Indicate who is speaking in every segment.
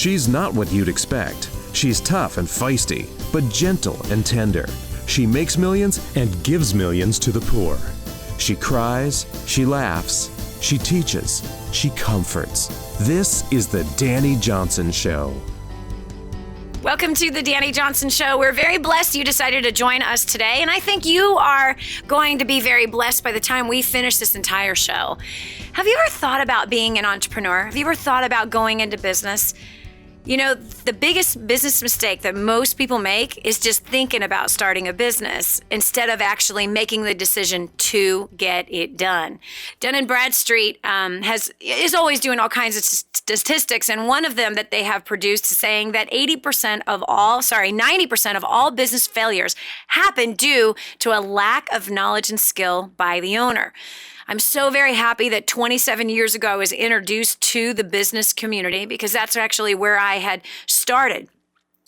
Speaker 1: She's not what you'd expect. She's tough and feisty, but gentle and tender. She makes millions and gives millions to the poor. She cries, she laughs, she teaches, she comforts. This is the Dani Johnson Show.
Speaker 2: Welcome to the Dani Johnson Show. We're very blessed you decided to join us today, and I think you are going to be very blessed by the time we finish this entire show. Have you ever thought about being an entrepreneur? Have you ever thought about going into business? You know, the biggest business mistake that most people make is just thinking about starting a business instead of actually making the decision to get it done. Dun & Bradstreet is always doing all kinds of statistics, and one of them that they have produced is saying that 90% of all business failures happen due to a lack of knowledge and skill by the owner. I'm so very happy that 27 years ago I was introduced to the business community because that's actually where I had started.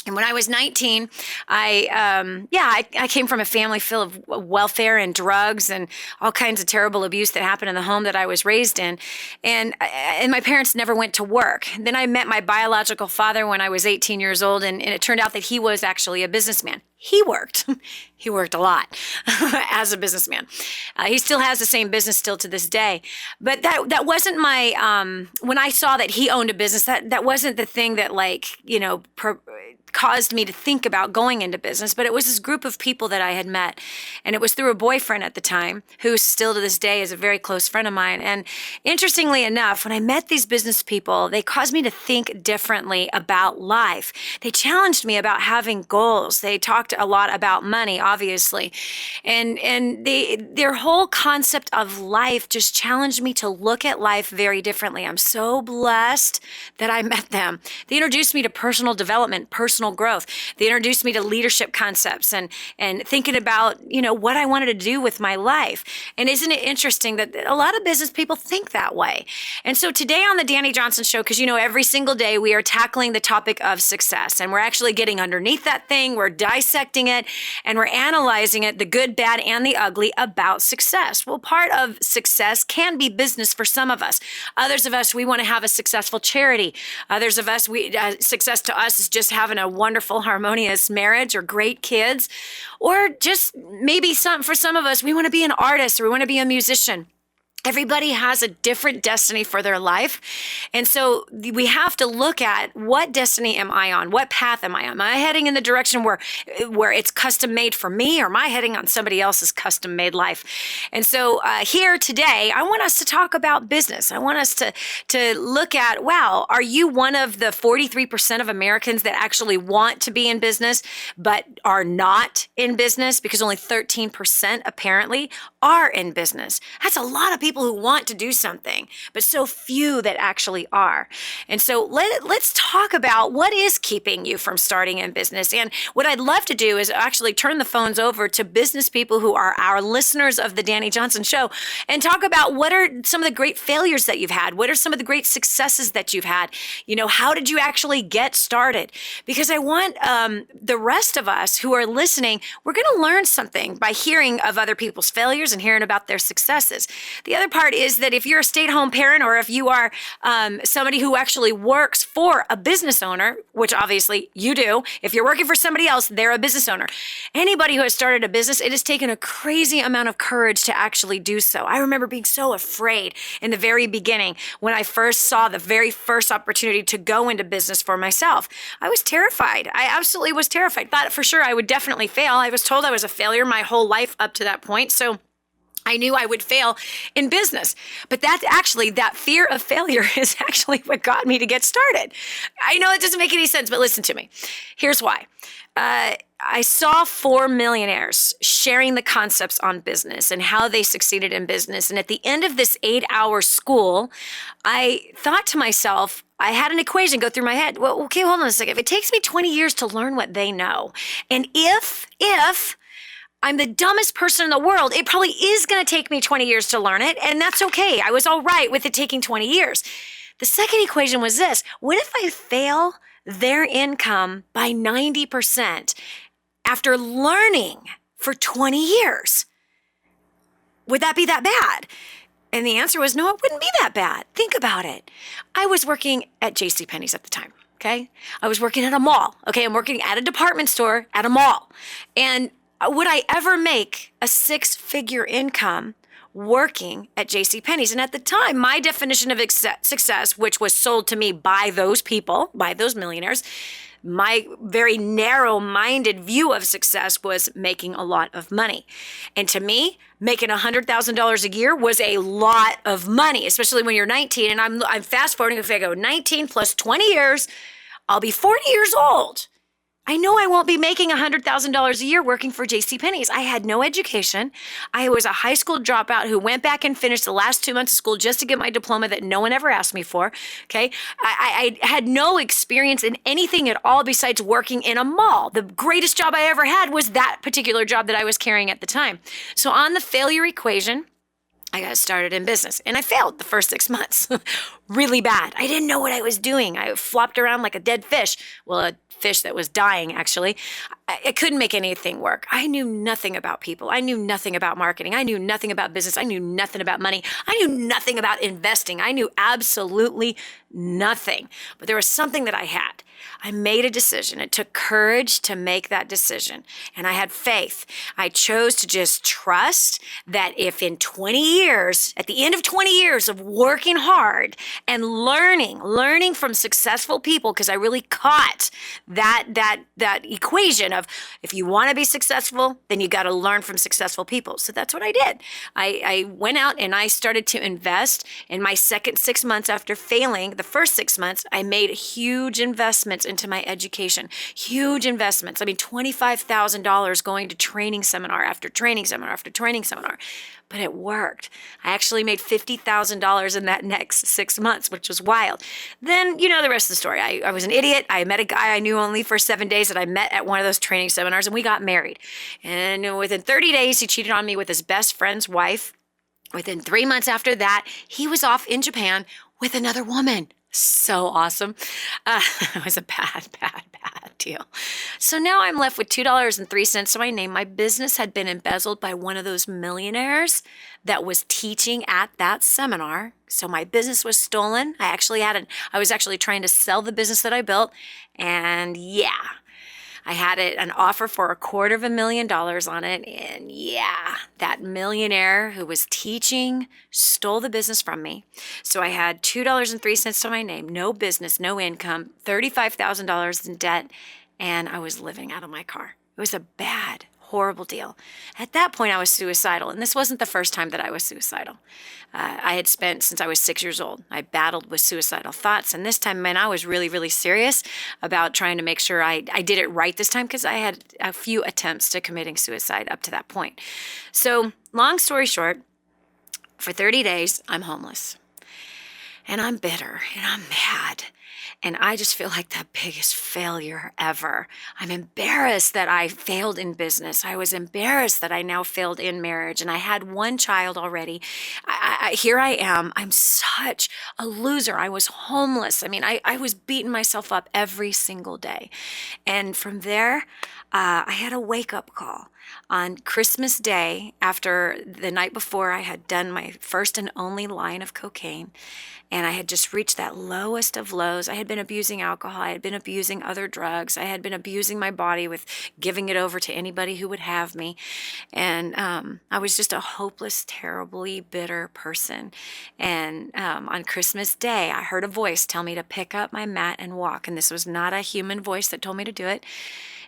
Speaker 2: And when I was 19, I came from a family full of welfare and drugs and all kinds of terrible abuse that happened in the home that I was raised in. And my parents never went to work. Then I met my biological father when I was 18 years old, and it turned out that he was actually a businessman. He worked a lot as a businessman. He still has the same business still to this day. But that wasn't my, when I saw that he owned a business, that wasn't the thing that caused me to think about going into business, but it was this group of people that I had met. And it was through a boyfriend at the time, who still to this day is a very close friend of mine. And interestingly enough, when I met these business people, they caused me to think differently about life. They challenged me about having goals. They talked a lot about money, obviously. And their whole concept of life just challenged me to look at life very differently. I'm so blessed that I met them. They introduced me to personal development, personal growth. They introduced me to leadership concepts and thinking about, what I wanted to do with my life. And isn't it interesting that a lot of business people think that way? And so today on the Dani Johnson Show, because every single day we are tackling the topic of success, and we're actually getting underneath that thing, we're dissecting it, and we're analyzing it, the good, bad, and the ugly about success. Well, part of success can be business for some of us. Others of us, we want to have a successful charity. Others of us, success to us is just having a wonderful, harmonious marriage or great kids. Or just maybe for some of us, we want to be an artist or we want to be a musician. Everybody has a different destiny for their life. And so we have to look at, what destiny am I on? What path am I on? Am I heading in the direction where it's custom made for me, or am I heading on somebody else's custom made life? And so here today, I want us to talk about business. I want us to look at, wow, are you one of the 43% of Americans that actually want to be in business, but are not in business? Because only 13% apparently are in business. That's a lot of people who want to do something, but so few that actually are. And so let's talk about what is keeping you from starting in business. And what I'd love to do is actually turn the phones over to business people who are our listeners of the Dani Johnson Show and talk about what are some of the great failures that you've had? What are some of the great successes that you've had? How did you actually get started? Because I want the rest of us who are listening, we're going to learn something by hearing of other people's failures and hearing about their successes. The other part is that if you're a stay-at-home parent, or if you are somebody who actually works for a business owner, which obviously you do, if you're working for somebody else, they're a business owner. Anybody who has started a business, it has taken a crazy amount of courage to actually do so. I remember being so afraid in the very beginning when I first saw the very first opportunity to go into business for myself. I was terrified. I absolutely was terrified. Thought for sure I would definitely fail. I was told I was a failure my whole life up to that point. So I knew I would fail in business, but that fear of failure is actually what got me to get started. I know it doesn't make any sense, but listen to me. Here's why. I saw 4 millionaires sharing the concepts on business and how they succeeded in business. And at the end of this 8-hour school, I thought to myself, I had an equation go through my head. Well, okay, hold on a second. If it takes me 20 years to learn what they know, and if I'm the dumbest person in the world, it probably is going to take me 20 years to learn it, and that's okay. I was all right with it taking 20 years. The second equation was this. What if I fail their income by 90% after learning for 20 years? Would that be that bad? And the answer was no, it wouldn't be that bad. Think about it. I was working at JCPenney's at the time. Okay. I was working at a mall. Okay. I'm working at a department store at a mall. And would I ever make a 6-figure income working at JCPenney's? And at the time, my definition of success, which was sold to me by those people, by those millionaires, my very narrow-minded view of success was making a lot of money. And to me, making $100,000 a year was a lot of money, especially when you're 19. And I'm fast-forwarding. If I go 19 plus 20 years, I'll be 40 years old. I know I won't be making $100,000 a year working for JCPenney's. I had no education. I was a high school dropout who went back and finished the last 2 months of school just to get my diploma that no one ever asked me for. Okay. I had no experience in anything at all besides working in a mall. The greatest job I ever had was that particular job that I was carrying at the time. So on the failure equation, I got started in business and I failed the first 6 months really bad. I didn't know what I was doing. I flopped around like a dead fish. Well, a fish that was dying, actually. I couldn't make anything work. I knew nothing about people. I knew nothing about marketing. I knew nothing about business. I knew nothing about money. I knew nothing about investing. I knew absolutely nothing. But there was something that I had. I made a decision. It took courage to make that decision. And I had faith. I chose to just trust that if in 20 years, at the end of 20 years of working hard and learning from successful people, because I really caught that equation of if you want to be successful, then you got to learn from successful people. So that's what I did. I went out and I started to invest. In my second 6 months after failing, the first 6 months, I made huge investments into my education. Huge investments. I mean, $25,000 going to training seminar after training seminar after training seminar. But it worked. I actually made $50,000 in that next 6 months, which was wild. Then, you know the rest of the story. I was an idiot. I met a guy I knew only for 7 days that I met at one of those training seminars, and we got married. And within 30 days, he cheated on me with his best friend's wife. Within 3 months after that, he was off in Japan with another woman. So awesome. It was a bad deal. So now I'm left with $2.03 to my name. My business had been embezzled by one of those millionaires that was teaching at that seminar. So my business was stolen. I was actually trying to sell the business that I built. And yeah, I had an offer for $250,000 on it. And yeah, that millionaire who was teaching stole the business from me. So I had $2.03 to my name, no business, no income, $35,000 in debt, and I was living out of my car. It was a bad, horrible deal. At that point, I was suicidal, and this wasn't the first time that I was suicidal. I had spent, since I was 6 years old, I battled with suicidal thoughts, and this time, man, I was really, really serious about trying to make sure I did it right this time, because I had a few attempts to committing suicide up to that point. So, long story short, for 30 days, I'm homeless, and I'm bitter, and I'm mad. And I just feel like the biggest failure ever. I'm embarrassed that I failed in business. I was embarrassed that I now failed in marriage. And I had one child already. Here I am. I'm such a loser. I was homeless. I mean, I was beating myself up every single day. And from there, I had a wake-up call. On Christmas Day, after the night before, I had done my first and only line of cocaine. And I had just reached that lowest of lows. I had been abusing alcohol. I had been abusing other drugs. I had been abusing my body with giving it over to anybody who would have me. And I was just a hopeless, terribly bitter person. And on Christmas Day, I heard a voice tell me to pick up my mat and walk. And this was not a human voice that told me to do it.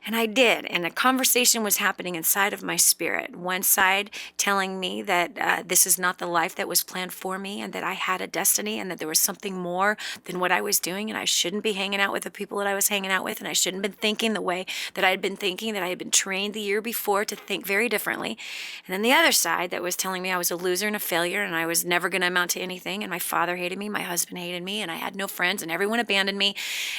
Speaker 2: And I did. And a conversation was happening inside of my spirit. One side telling me that this is not the life that was planned for me, and that I had a destiny, and that there was something more than what I was doing, and I shouldn't be hanging out with the people that I was hanging out with, and I shouldn't have been thinking the way that I had been thinking, that I had been trained the year before to think very differently. And then the other side that was telling me I was a loser and a failure, and I was never going to amount to anything, and my father hated me, my husband hated me, and I had no friends, and everyone abandoned me,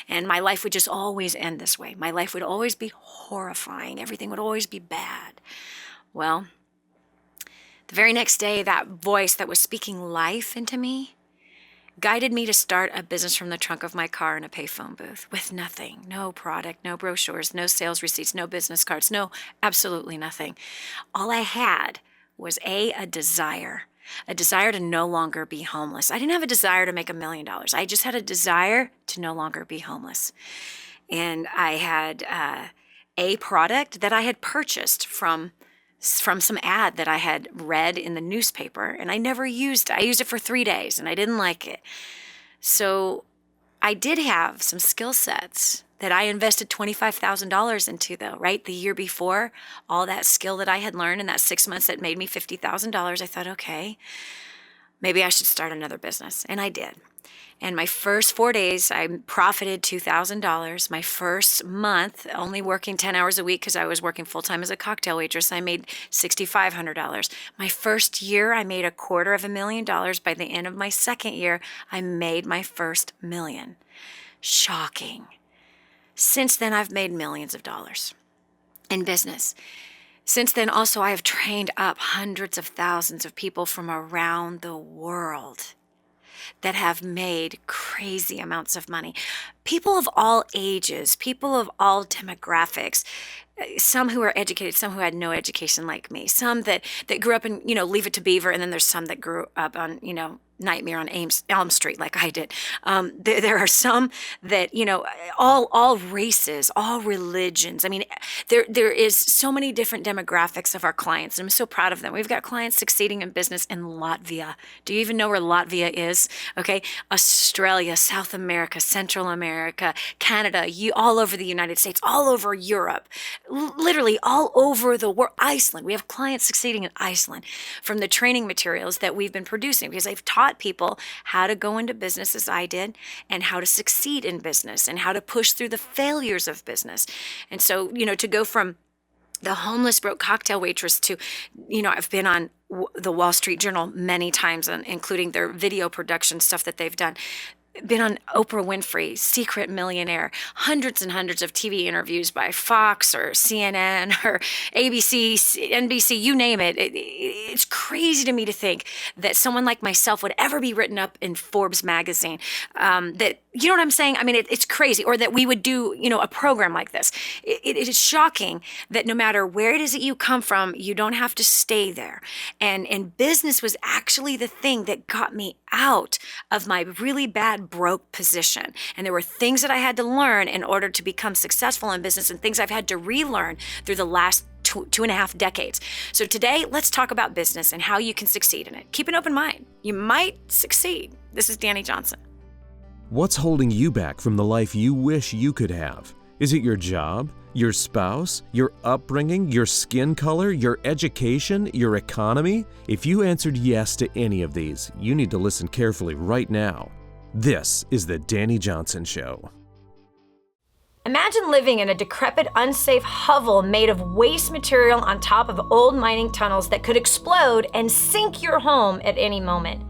Speaker 2: and my life would just always end this way. My life would always be horrifying. Everything would always be bad. Well, the very next day, that voice that was speaking life into me guided me to start a business from the trunk of my car in a payphone booth with nothing, no product, no brochures, no sales receipts, no business cards, no, absolutely nothing. All I had was a desire a desire to no longer be homeless. I didn't have a desire to make $1 million. I just had a desire to no longer be homeless. And I had a product that I had purchased from some ad that I had read in the newspaper, and I never used it. I used it for 3 days and I didn't like it. So I did have some skill sets that I invested $25,000 into, though, right? The year before, all that skill that I had learned in that 6 months that made me $50,000, I thought, okay, maybe I should start another business. And I did. And my first 4 days, I profited $2,000. My first month, only working 10 hours a week because I was working full-time as a cocktail waitress, I made $6,500. My first year, I made $250,000. By the end of my second year, I made my first $1 million. Shocking. Since then, I've made millions of dollars in business. Since then, also, I have trained up hundreds of thousands of people from around the world that have made crazy amounts of money. People of all ages, people of all demographics, some who are educated, some who had no education like me, some that grew up in, Leave It to Beaver, and then there's some that grew up on, Nightmare on Elm Street like I did. There are some that, all races, all religions. I mean, there is so many different demographics of our clients, and I'm so proud of them. We've got clients succeeding in business in Latvia. Do you even know where Latvia is? Okay. Australia, South America, Central America, Canada, all over the United States, all over Europe, literally all over the world. Iceland. We have clients succeeding in Iceland from the training materials that we've been producing, because I've taught people how to go into business as I did, and how to succeed in business, and how to push through the failures of business. And so, to go from the homeless broke cocktail waitress to, I've been on the Wall Street Journal many times, including their video production stuff that they've done. Been on Oprah Winfrey, Secret Millionaire, hundreds and hundreds of TV interviews by Fox or CNN or ABC, NBC, you name it. It's crazy to me to think that someone like myself would ever be written up in Forbes magazine. That, you know what I'm saying? I mean, it's crazy. Or that we would do, a program like this. It is shocking that no matter where it is that you come from, you don't have to stay there. And business was actually the thing that got me out of my really bad broke position. And there were things that I had to learn in order to become successful in business, and things I've had to relearn through the last 2.5 decades. So today, let's talk about business and how you can succeed in it. Keep an open mind. You might succeed. This is Dani Johnson.
Speaker 1: What's holding you back from the life you wish you could have? Is it your job, your spouse, your upbringing, your skin color, your education, your economy? If you answered yes to any of these, you need to listen carefully right now. This is the Dani Johnson Show.
Speaker 2: Imagine living in a decrepit, unsafe hovel made of waste material on top of old mining tunnels that could explode and sink your home at any moment.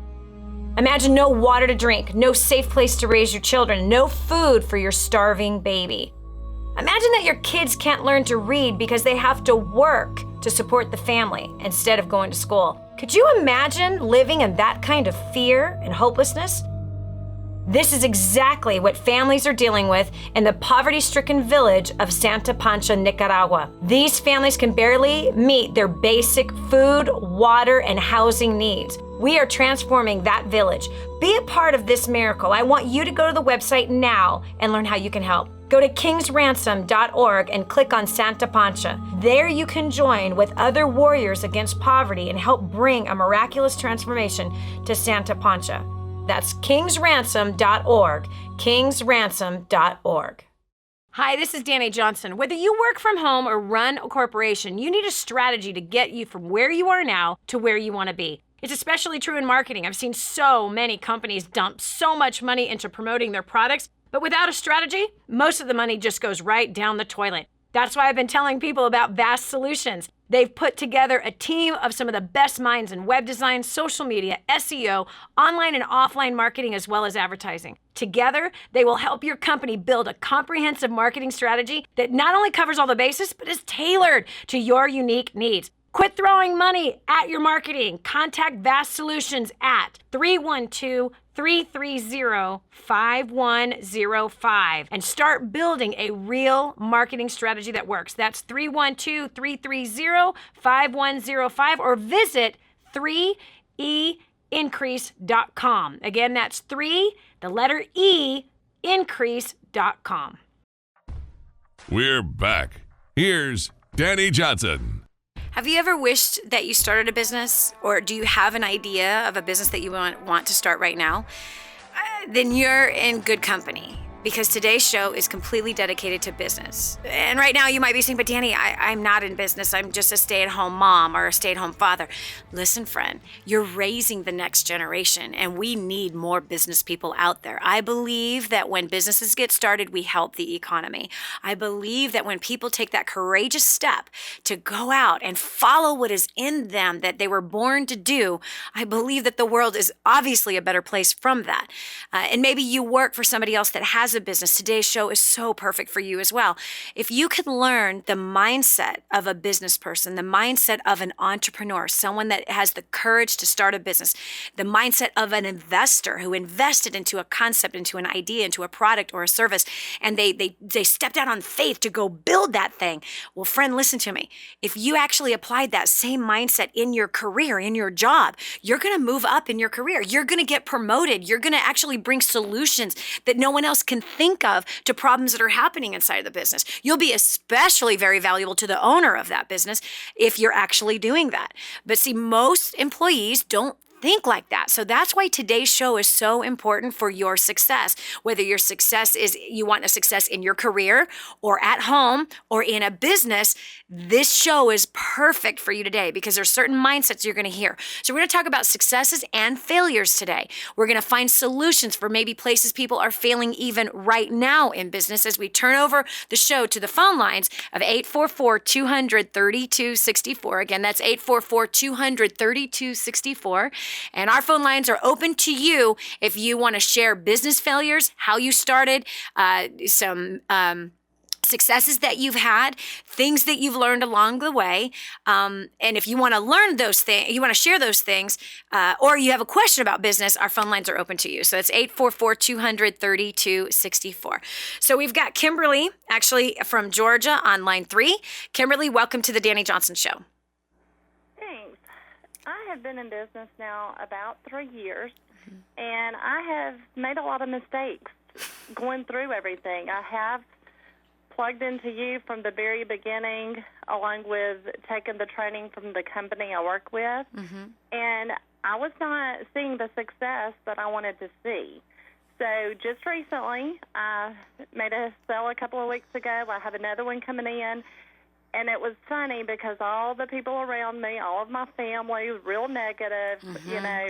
Speaker 2: Imagine no water to drink, no safe place to raise your children, no food for your starving baby. Imagine that your kids can't learn to read because they have to work to support the family instead of going to school. Could you imagine living in that kind of fear and hopelessness? This is exactly what families are dealing with in the poverty-stricken village of Santa Pancha, Nicaragua. These families can barely meet their basic food, water, and housing needs. We are transforming that village. Be a part of this miracle. I want you to go to the website now and learn how you can help. Go to kingsransom.org and click on Santa Pancha. There you can join with other warriors against poverty and help bring a miraculous transformation to Santa Pancha. That's kingsransom.org, kingsransom.org. Hi, this is Dani Johnson. Whether you work from home or run a corporation, you need a strategy to get you from where you are now to where you want to be. It's especially true in marketing. I've seen so many companies dump so much money into promoting their products, but without a strategy, most of the money just goes right down the toilet. That's why I've been telling people about Vast Solutions. They've put together a team of some of the best minds in web design, social media, SEO, online and offline marketing, as well as advertising. Together, they will help your company build a comprehensive marketing strategy that not only covers all the bases, but is tailored to your unique needs. Quit throwing money at your marketing. Contact Vast Solutions at 312-330-5105 and start building a real marketing strategy that works. That's 312-330-5105 or visit 3 increase.com. Again, that's 3, the letter E, increase.com.
Speaker 3: We're back. Here's Dani Johnson.
Speaker 2: Have you ever wished that you started a business, or do you have an idea of a business that you want to start right now? Then you're in good company, because today's show is completely dedicated to business. And right now you might be saying, but Dani, I'm not in business. I'm just a stay-at-home mom or a stay-at-home father. Listen, friend, you're raising the next generation, and we need more business people out there. I believe that when businesses get started, we help the economy. I believe that when people take that courageous step to go out and follow what is in them that they were born to do, I believe that the world is obviously a better place from that. And maybe you work for somebody else that has a business. Today's show is so perfect for you as well. If you can learn the mindset of a business person, the mindset of an entrepreneur, someone that has the courage to start a business, the mindset of an investor who invested into a concept, into an idea, into a product or a service, and they stepped out on faith to go build that thing. Well, friend, listen to me. If you actually applied that same mindset in your career, in your job, you're going to move up in your career. You're going to get promoted. You're going to actually bring solutions that no one else can think of to problems that are happening inside of the business. You'll be especially very valuable to the owner of that business if you're actually doing that. But see, most employees don't think like that. So that's why today's show is so important for your success. Whether your success is you want a success in your career or at home or in a business, this show is perfect for you today because there's certain mindsets you're going to hear. So we're going to talk about successes and failures today. We're going to find solutions for maybe places people are failing even right now in business as we turn over the show to the phone lines of 844-200-3264. Again, that's 844-200-3264. And our phone lines are open to you if you want to share business failures, how you started, some successes that you've had, things that you've learned along the way. And if you want to learn those things, you want to share those things, or you have a question about business, our phone lines are open to you. So it's 844-200-3264. So we've got Kimberly, actually from Georgia on line 3. Kimberly, welcome to the Dani Johnson Show.
Speaker 4: I have been in business now about 3 years, and I have made a lot of mistakes going through everything. I have plugged into you from the very beginning, along with taking the training from the company I work with, and I was not seeing the success that I wanted to see. So just recently, I made a sale a couple of weeks ago. I have another one coming in. And it was funny because all the people around me, all of my family was real negative. You know,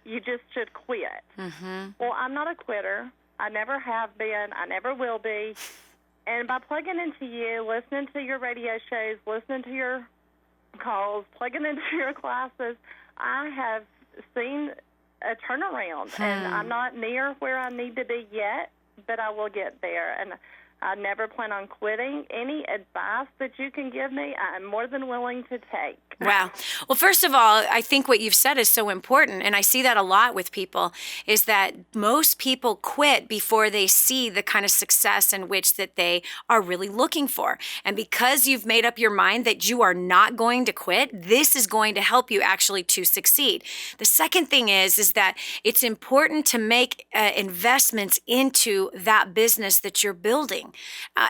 Speaker 4: you just should quit. Well, I'm not a quitter. I never have been. I never will be. And by plugging into you, listening to your radio shows, listening to your calls, plugging into your classes, I have seen a turnaround. And I'm not near where I need to be yet, but I will get there. And I never plan on quitting. Any advice that you can give me, I'm more than willing to take.
Speaker 2: Wow. Well, first of all, I think what you've said is so important, and I see that a lot with people, is that most people quit before they see the kind of success in which that they are really looking for. And because you've made up your mind that you are not going to quit, this is going to help you actually to succeed. The second thing is that it's important to make investments into that business that you're building.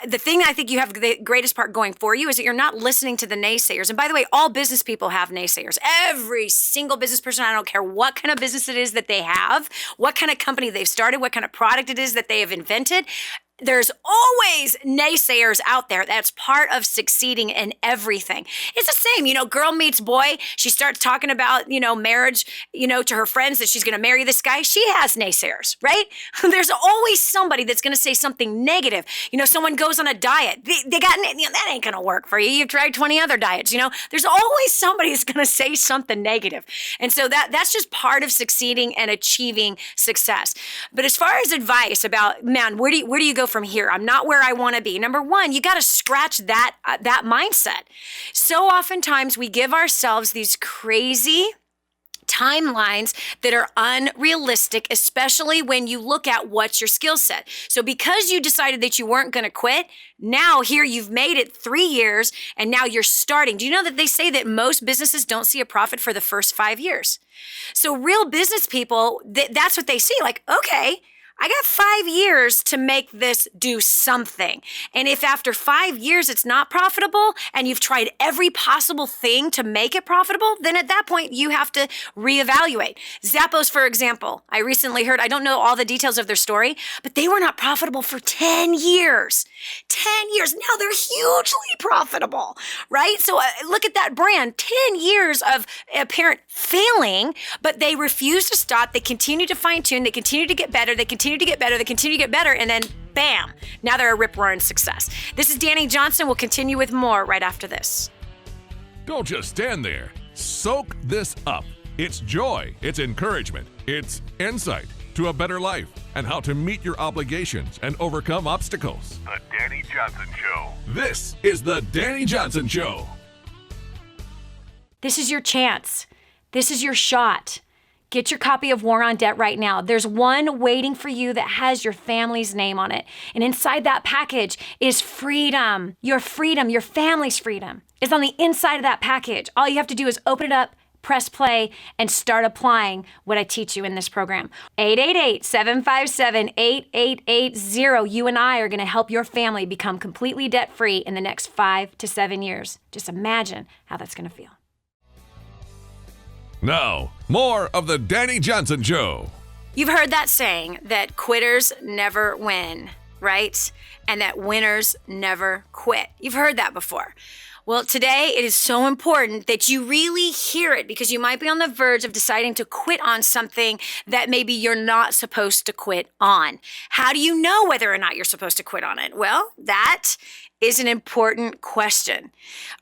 Speaker 2: The thing I think you have the greatest part going for you is that you're not listening to the naysayers. And by the way, all business people have naysayers. Every single business person, I don't care what kind of business it is that they have, what kind of company they've started, what kind of product it is that they have invented. There's always naysayers out there. That's part of succeeding in everything. It's the same, girl meets boy. She starts talking about, marriage, to her friends that she's going to marry this guy. She has naysayers, right? There's always somebody that's going to say something negative. Someone goes on a diet. They got, that ain't going to work for you. You've tried 20 other diets, There's always somebody that's going to say something negative. And so that's just part of succeeding and achieving success. But as far as advice about, man, where do you go from here? I'm not where I want to be. Number one, you got to scratch that mindset. So oftentimes we give ourselves these crazy timelines that are unrealistic, especially when you look at what's your skill set. So because you decided that you weren't going to quit, now here you've made it 3 years and now you're starting. Do you know that they say that most businesses don't see a profit for the first 5 years? So real business people, that's what they see. Like, okay, I got 5 years to make this do something. And if after 5 years it's not profitable and you've tried every possible thing to make it profitable, then at that point you have to reevaluate. Zappos, for example, I recently heard, I don't know all the details of their story, but they were not profitable for 10 years. 10 years. Now they're hugely profitable, right? So look at that brand. 10 years of apparent failing, but they refuse to stop. They continue to fine tune. They continue to get better. They continue to get better. They continue to get better. And then bam, now they're a rip-roaring success. This is Dani Johnson. We'll continue with more right after this.
Speaker 3: Don't just stand there. Soak this up. It's joy, it's encouragement, it's insight to a better life and how to meet your obligations and overcome obstacles. The Dani Johnson Show. This is the Dani Johnson Show.
Speaker 2: This is your chance. This is your shot. Get your copy of War on Debt right now. There's one waiting for you that has your family's name on it. And inside that package is freedom. Your freedom, your family's freedom is on the inside of that package. All you have to do is open it up, press play, and start applying what I teach you in this program. 888-757-8880. You and I are going to help your family become completely debt-free in the next 5 to 7 years. Just imagine how that's going to feel.
Speaker 3: Now, more of the Dani Johnson Show.
Speaker 2: You've heard that saying that quitters never win, right? And that winners never quit. You've heard that before. Well, today it is so important that you really hear it because you might be on the verge of deciding to quit on something that maybe you're not supposed to quit on. How do you know whether or not you're supposed to quit on it? Well, that is an important question.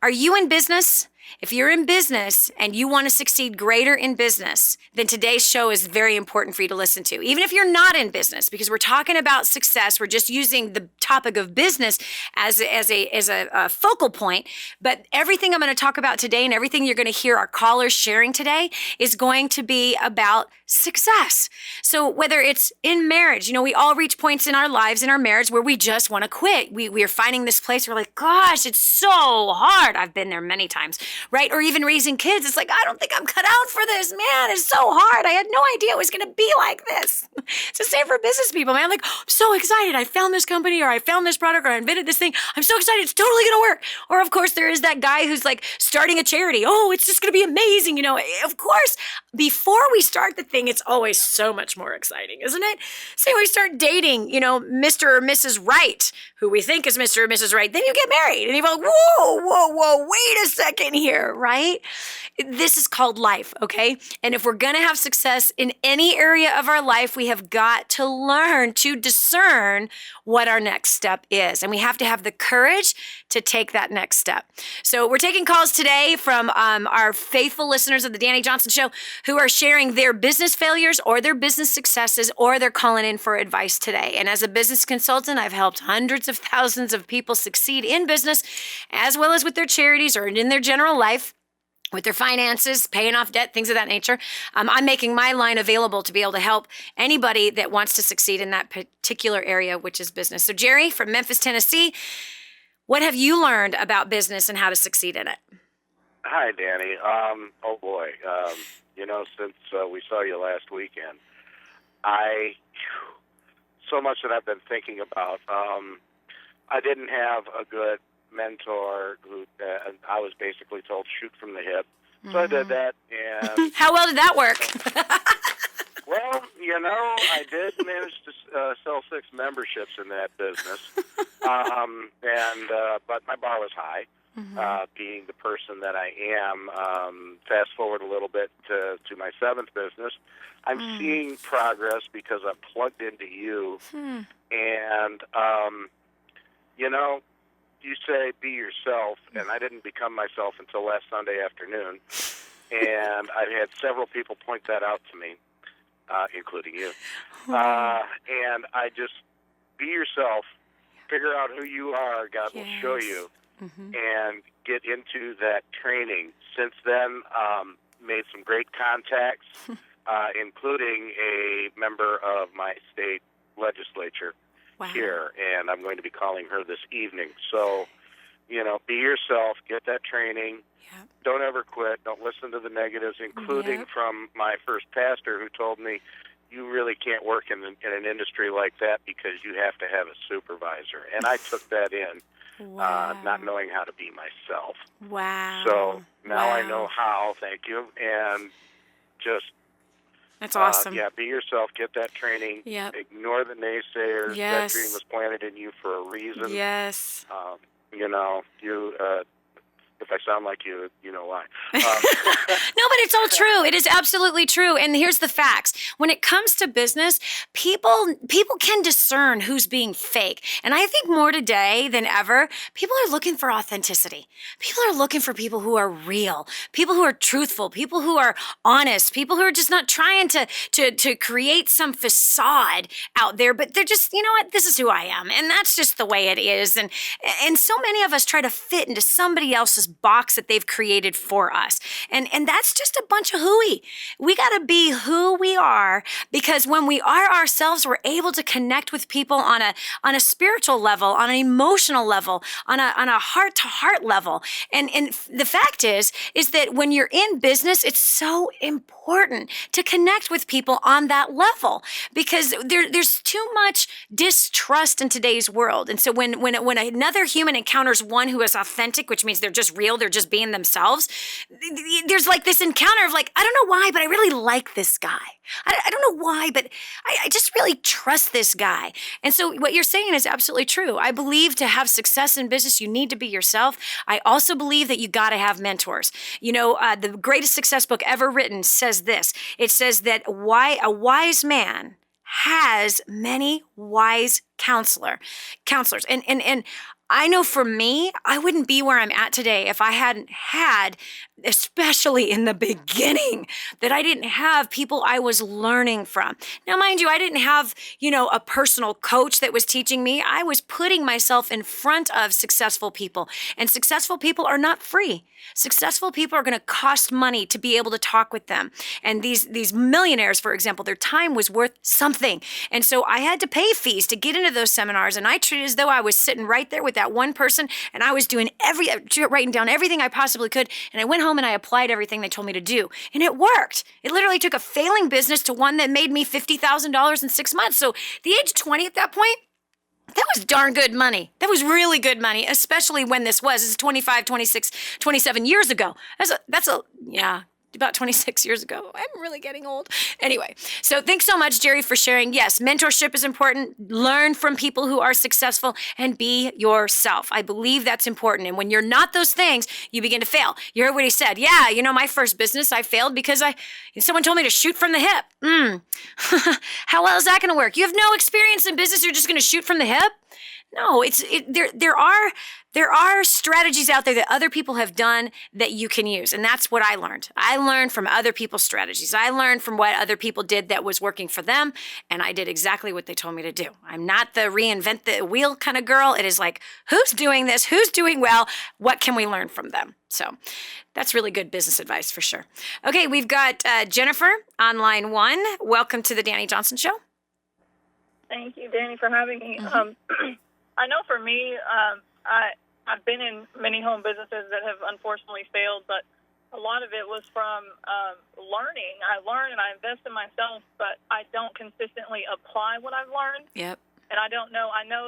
Speaker 2: Are you in business? If you're in business and you want to succeed greater in business, then today's show is very important for you to listen to. Even if you're not in business, because we're talking about success, we're just using the topic of business as a focal point. But everything I'm going to talk about today and everything you're going to hear our callers sharing today is going to be about success. So whether it's in marriage, we all reach points in our lives, in our marriage, where we just want to quit. We are finding this place where we're like, gosh, it's so hard. I've been there many times. Right? Or even raising kids. It's like, I don't think I'm cut out for this, man. It's so hard. I had no idea it was going to be like this. It's the same for business people, man. Like, I'm so excited. I found this company or I found this product or I invented this thing. I'm so excited. It's totally going to work. Or of course, there is that guy who's like starting a charity. Oh, it's just going to be amazing. Of course, before we start the thing, it's always so much more exciting, isn't it? Say we start dating, Mr. or Mrs. Right, who we think is Mr. or Mrs. Right. Then you get married and you're like, whoa, wait a second here. Right? This is called life, okay? And if we're going to have success in any area of our life, we have got to learn to discern what our next step is. And we have to have the courage to take that next step. So we're taking calls today from our faithful listeners of the Dani Johnson Show who are sharing their business failures or their business successes, or they're calling in for advice today. And as a business consultant, I've helped hundreds of thousands of people succeed in business, as well as with their charities or in their general life, with their finances, paying off debt, things of that nature. I'm making my line available to be able to help anybody that wants to succeed in that particular area, which is business. So Jerry from Memphis, Tennessee, what have you learned about business and how to succeed in it?
Speaker 5: Hi, Dani. Oh boy. Since we saw you last weekend, so much that I've been thinking about. I didn't have a good mentor who I was basically told shoot from the hip. So I did that. And
Speaker 2: how well did that work?
Speaker 5: Well, I did manage to sell 6 memberships in that business. But my bar was high, being the person that I am. Fast forward a little bit to my 7th business. I'm seeing progress because I'm plugged into you. And, you say be yourself, and I didn't become myself until last Sunday afternoon. And I've had several people point that out to me, including you. And I just, be yourself, figure out who you are, God will show you, and get into that training. Since then, made some great contacts, including a member of my state legislature here, and I'm going to be calling her this evening. So, be yourself, get that training.
Speaker 2: Yep.
Speaker 5: Don't ever quit. Don't listen to the negatives, including from my first pastor who told me, you really can't work in an industry like that because you have to have a supervisor. And I took that in, not knowing how to be myself.
Speaker 2: Wow.
Speaker 5: So now I know how, thank you, and just...
Speaker 2: That's awesome.
Speaker 5: Be yourself, get that training, ignore the naysayers.
Speaker 2: Yes.
Speaker 5: That dream was planted in you for a reason.
Speaker 2: Yes.
Speaker 5: If I sound like you, you know why.
Speaker 2: No, but it's all true. It is absolutely true. And here's the facts. When it comes to business, people can discern who's being fake. And I think more today than ever, people are looking for authenticity. People are looking for people who are real, people who are truthful, people who are honest, people who are just not trying to create some facade out there, but they're just, you know what, this is who I am. And that's just the way it is. And so many of us try to fit into somebody else's box that they've created for us. And that's just a bunch of hooey. We got to be who we are, because when we are ourselves, we're able to connect with people on a spiritual level, on an emotional level, on a heart-to-heart level. And the fact is that when you're in business, it's so important to connect with people on that level, because there's too much distrust in today's world. And so when another human encounters one who is authentic, which means they're just real, they're just being themselves, there's like this encounter of like, I don't know why, but I really like this guy. I don't know why, but I just really trust this guy. And so what you're saying is absolutely true. I believe to have success in business, you need to be yourself. I also believe that you got to have mentors. The greatest success book ever written says this. It says that a wise man has many wise counselors. And I know for me, I wouldn't be where I'm at today if I hadn't had, especially in the beginning, that I didn't have people I was learning from. Now, mind you, I didn't have, a personal coach that was teaching me. I was putting myself in front of successful people, and successful people are not free. Successful people are going to cost money to be able to talk with them. And these millionaires, for example, their time was worth something. And so I had to pay fees to get into those seminars, and I treated it as though I was sitting right there with that one person, and I was writing down everything I possibly could, and I went home and I applied everything they told me to do, and it worked. It literally took a failing business to one that made me $50,000 in 6 months. So the age of 20 at that point, that was darn good money. That was really good money, especially when this is 25, 26, 27 years ago. That's about 26 years ago. I'm really getting old. Anyway, so thanks so much, Jerry, for sharing. Yes, mentorship is important. Learn from people who are successful and be yourself. I believe that's important. And when you're not those things, you begin to fail. You heard what he said. Yeah, my first business, I failed because someone told me to shoot from the hip. How well is that going to work? You have no experience in business. You're just going to shoot from the hip? No, there are strategies out there that other people have done that you can use. And that's what I learned. I learned from other people's strategies. I learned from what other people did that was working for them. And I did exactly what they told me to do. I'm not the reinvent the wheel kind of girl. It is like, who's doing this? Who's doing well? What can we learn from them? So that's really good business advice for sure. Okay, we've got Jennifer on line 1. Welcome to the Dani Johnson Show.
Speaker 6: Thank you, Dani, for having me. I know for me, I've been in many home businesses that have unfortunately failed, but a lot of it was from learning. I learn and I invest in myself, but I don't consistently apply what I've learned.
Speaker 2: Yep.
Speaker 6: And I know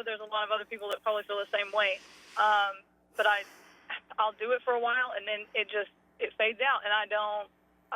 Speaker 6: there's a lot of other people that probably feel the same way. But I'll do it for a while and then it fades out, and I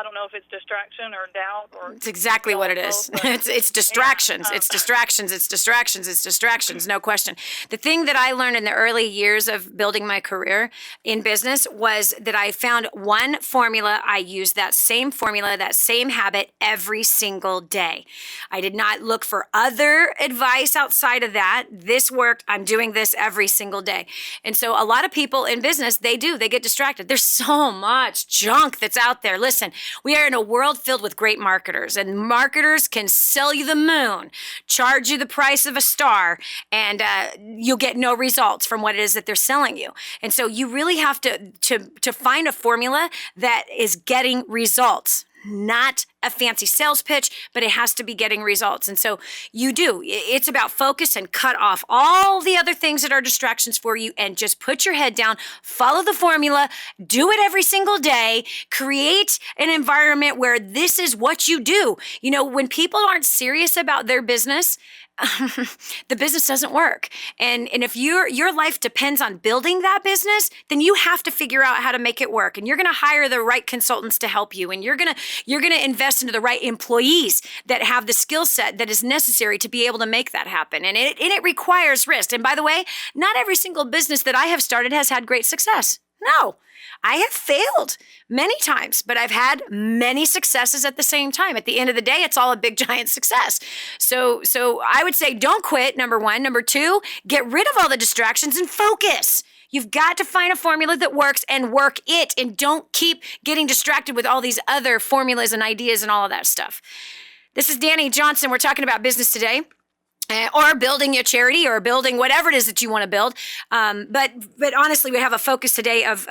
Speaker 6: don't know if it's distraction or doubt or...
Speaker 2: It's exactly what it is. It's distractions.
Speaker 6: Yeah,
Speaker 2: it's distractions, no question. The thing that I learned in the early years of building my career in business was that I found one formula. I used that same formula, that same habit every single day. I did not look for other advice outside of that. This worked. I'm doing this every single day. And so a lot of people in business, they get distracted. There's so much junk that's out there. Listen, We are in a world filled with great marketers, and marketers can sell you the moon, charge you the price of a star, and you'll get no results from what it is that they're selling you. And so you really have to find a formula that is getting results. Not a fancy sales pitch, but it has to be getting results. And so you do. It's about focus and cut off all the other things that are distractions for you and just put your head down, follow the formula, do it every single day, create an environment where this is what you do. You know, when people aren't serious about their business, the business doesn't work. And if your life depends on building that business, then you have to figure out how to make it work. And you're going to hire the right consultants to help you. And you're going to invest into the right employees that have the skill set that is necessary to be able to make that happen. And it requires risk. And by the way, not every single business that I have started has had great success. No. I have failed many times, but I've had many successes at the same time. At the end of the day, it's all a big, giant success. So I would say don't quit, number one. Number two, get rid of all the distractions and focus. You've got to find a formula that works and work it, and don't keep getting distracted with all these other formulas and ideas and all of that stuff. This is Dani Johnson. We're talking about business today. Or building a charity or building whatever it is that you want to build. But honestly, we have a focus today of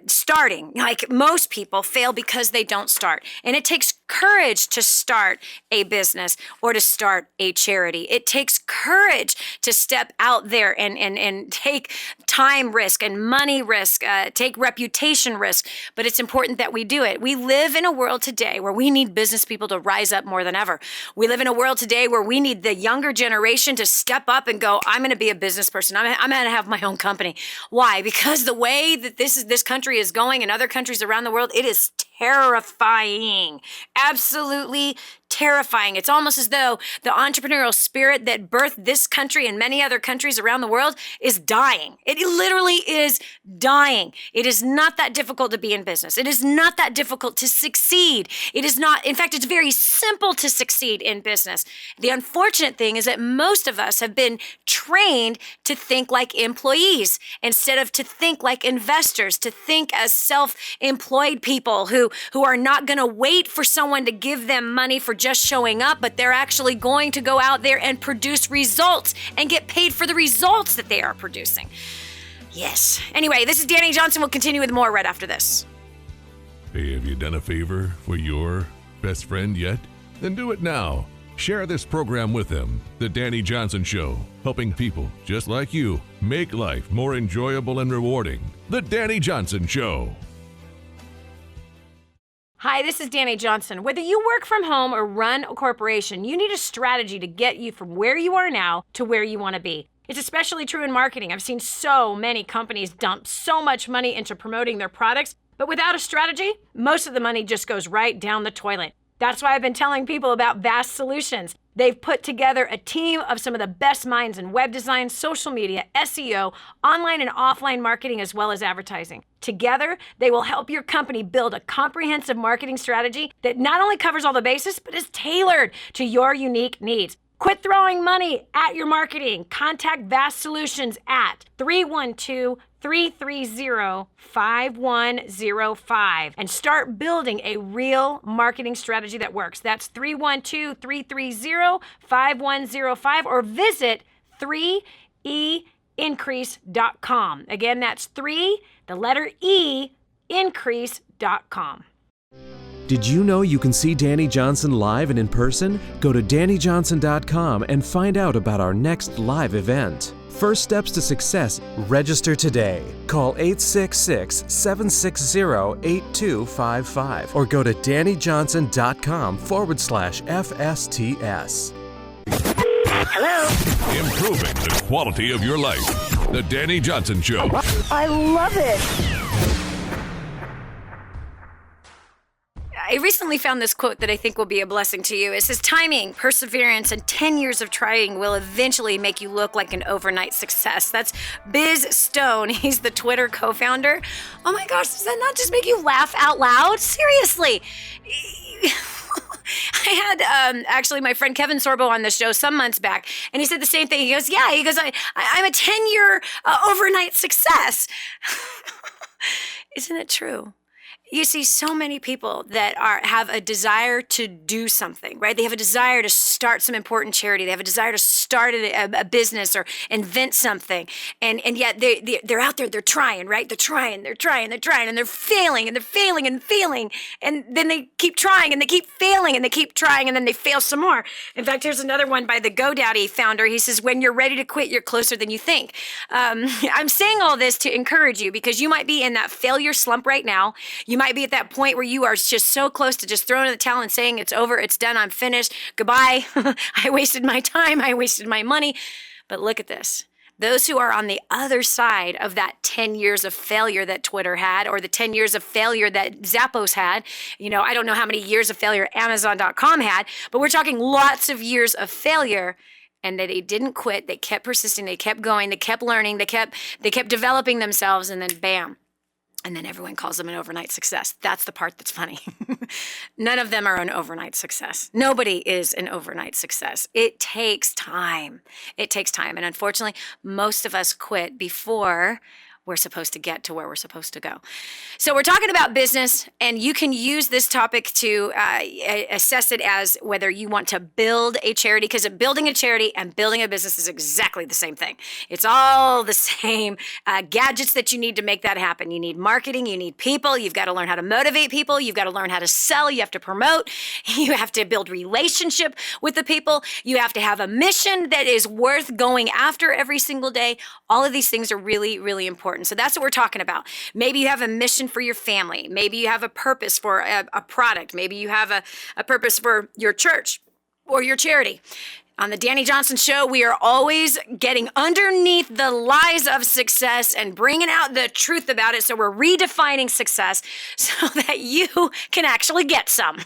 Speaker 2: starting. Like most people fail because they don't start. And it takes courage to start a business or to start a charity. It takes courage to step out there and take time risk and money risk, take reputation risk. But it's important that we do it. We live in a world today where we need business people to rise up more than ever. We live in a world today where we need the younger generation to step up and go, I'm going to be a business person. I'm going to have my own company. Why? Because the way that this country is going and other countries around the world, it is terrifying. Absolutely terrifying. It's almost as though the entrepreneurial spirit that birthed this country and many other countries around the world is dying. It literally is dying. It is not that difficult to be in business. It is not that difficult to succeed. It is not, in fact, it's very simple to succeed in business. The unfortunate thing is that most of us have been trained to think like employees instead of to think like investors, to think as self-employed people who are not going to wait for someone to give them money for just showing up, but they're actually going to go out there and produce results and get paid for the results that they are producing. Yes. Anyway, this is Dani Johnson. We'll continue with more right after this.
Speaker 3: Hey, have you done a favor for your best friend yet? Then do it now. Share this program with them. The Dani Johnson Show, helping people just like you make life more enjoyable and rewarding. The Dani Johnson Show.
Speaker 2: Hi, this is Dani Johnson. Whether you work from home or run a corporation, you need a strategy to get you from where you are now to where you want to be. It's especially true in marketing. I've seen so many companies dump so much money into promoting their products, but without a strategy, most of the money just goes right down the toilet. That's why I've been telling people about Vast Solutions. They've put together a team of some of the best minds in web design, social media, SEO, online and offline marketing, as well as advertising. Together, they will help your company build a comprehensive marketing strategy that not only covers all the bases, but is tailored to your unique needs. Quit throwing money at your marketing. Contact Vast Solutions at 312-330-5105 and start building a real marketing strategy that works. That's 312-330-5105 or visit 3eincrease.com. Again, that's 3increase.com.
Speaker 1: Did you know you can see Dani Johnson live and in person? Go to DaniJohnson.com and find out about our next live event. First steps to success. Register today. Call 866-760-8255 or go to DaniJohnson.com/FSTS.
Speaker 7: Hello.
Speaker 3: Improving the quality of your life. The Dani Johnson Show.
Speaker 7: I love it.
Speaker 2: I recently found this quote that I think will be a blessing to you. It says, timing, perseverance, and 10 years of trying will eventually make you look like an overnight success. That's Biz Stone. He's the Twitter co-founder. Oh my gosh, does that not just make you laugh out loud? Seriously. I had actually my friend Kevin Sorbo on the show some months back, and he said the same thing. He goes, I'm a 10-year overnight success. Isn't it true? You see so many people that have a desire to do something, right? They have a desire to start some important charity. They have a desire to start a business or invent something. And yet they're out there, they're trying, right? They're trying, and they're failing, and they're failing and failing. And then they keep trying, and they keep failing, and they keep trying, and then they fail some more. In fact, here's another one by the GoDaddy founder. He says, when you're ready to quit, you're closer than you think. I'm saying all this to encourage you because you might be in that failure slump right now. You might be at that point where you are just so close to just throwing in the towel and saying, it's over, it's done, I'm finished, goodbye. I wasted my time, I wasted my money. But look at this. Those who are on the other side of that 10 years of failure that Twitter had, or the 10 years of failure that Zappos had, I don't know how many years of failure Amazon.com had, but we're talking lots of years of failure. And that they didn't quit. They kept persisting. They kept going. They kept learning. They kept developing themselves. And then bam. And then everyone calls them an overnight success. That's the part that's funny. None of them are an overnight success. Nobody is an overnight success. It takes time. It takes time. And unfortunately, most of us quit before we're supposed to get to where we're supposed to go. So we're talking about business, and you can use this topic to assess it as whether you want to build a charity, because building a charity and building a business is exactly the same thing. It's all the same gadgets that you need to make that happen. You need marketing, you need people, you've got to learn how to motivate people, you've got to learn how to sell, you have to promote, you have to build relationship with the people, you have to have a mission that is worth going after every single day. All of these things are really, really important. So that's what we're talking about. Maybe you have a mission for your family. Maybe you have a purpose for a product. Maybe you have a purpose for your church or your charity. On the Dani Johnson Show, we are always getting underneath the lies of success and bringing out the truth about it. So we're redefining success so that you can actually get some,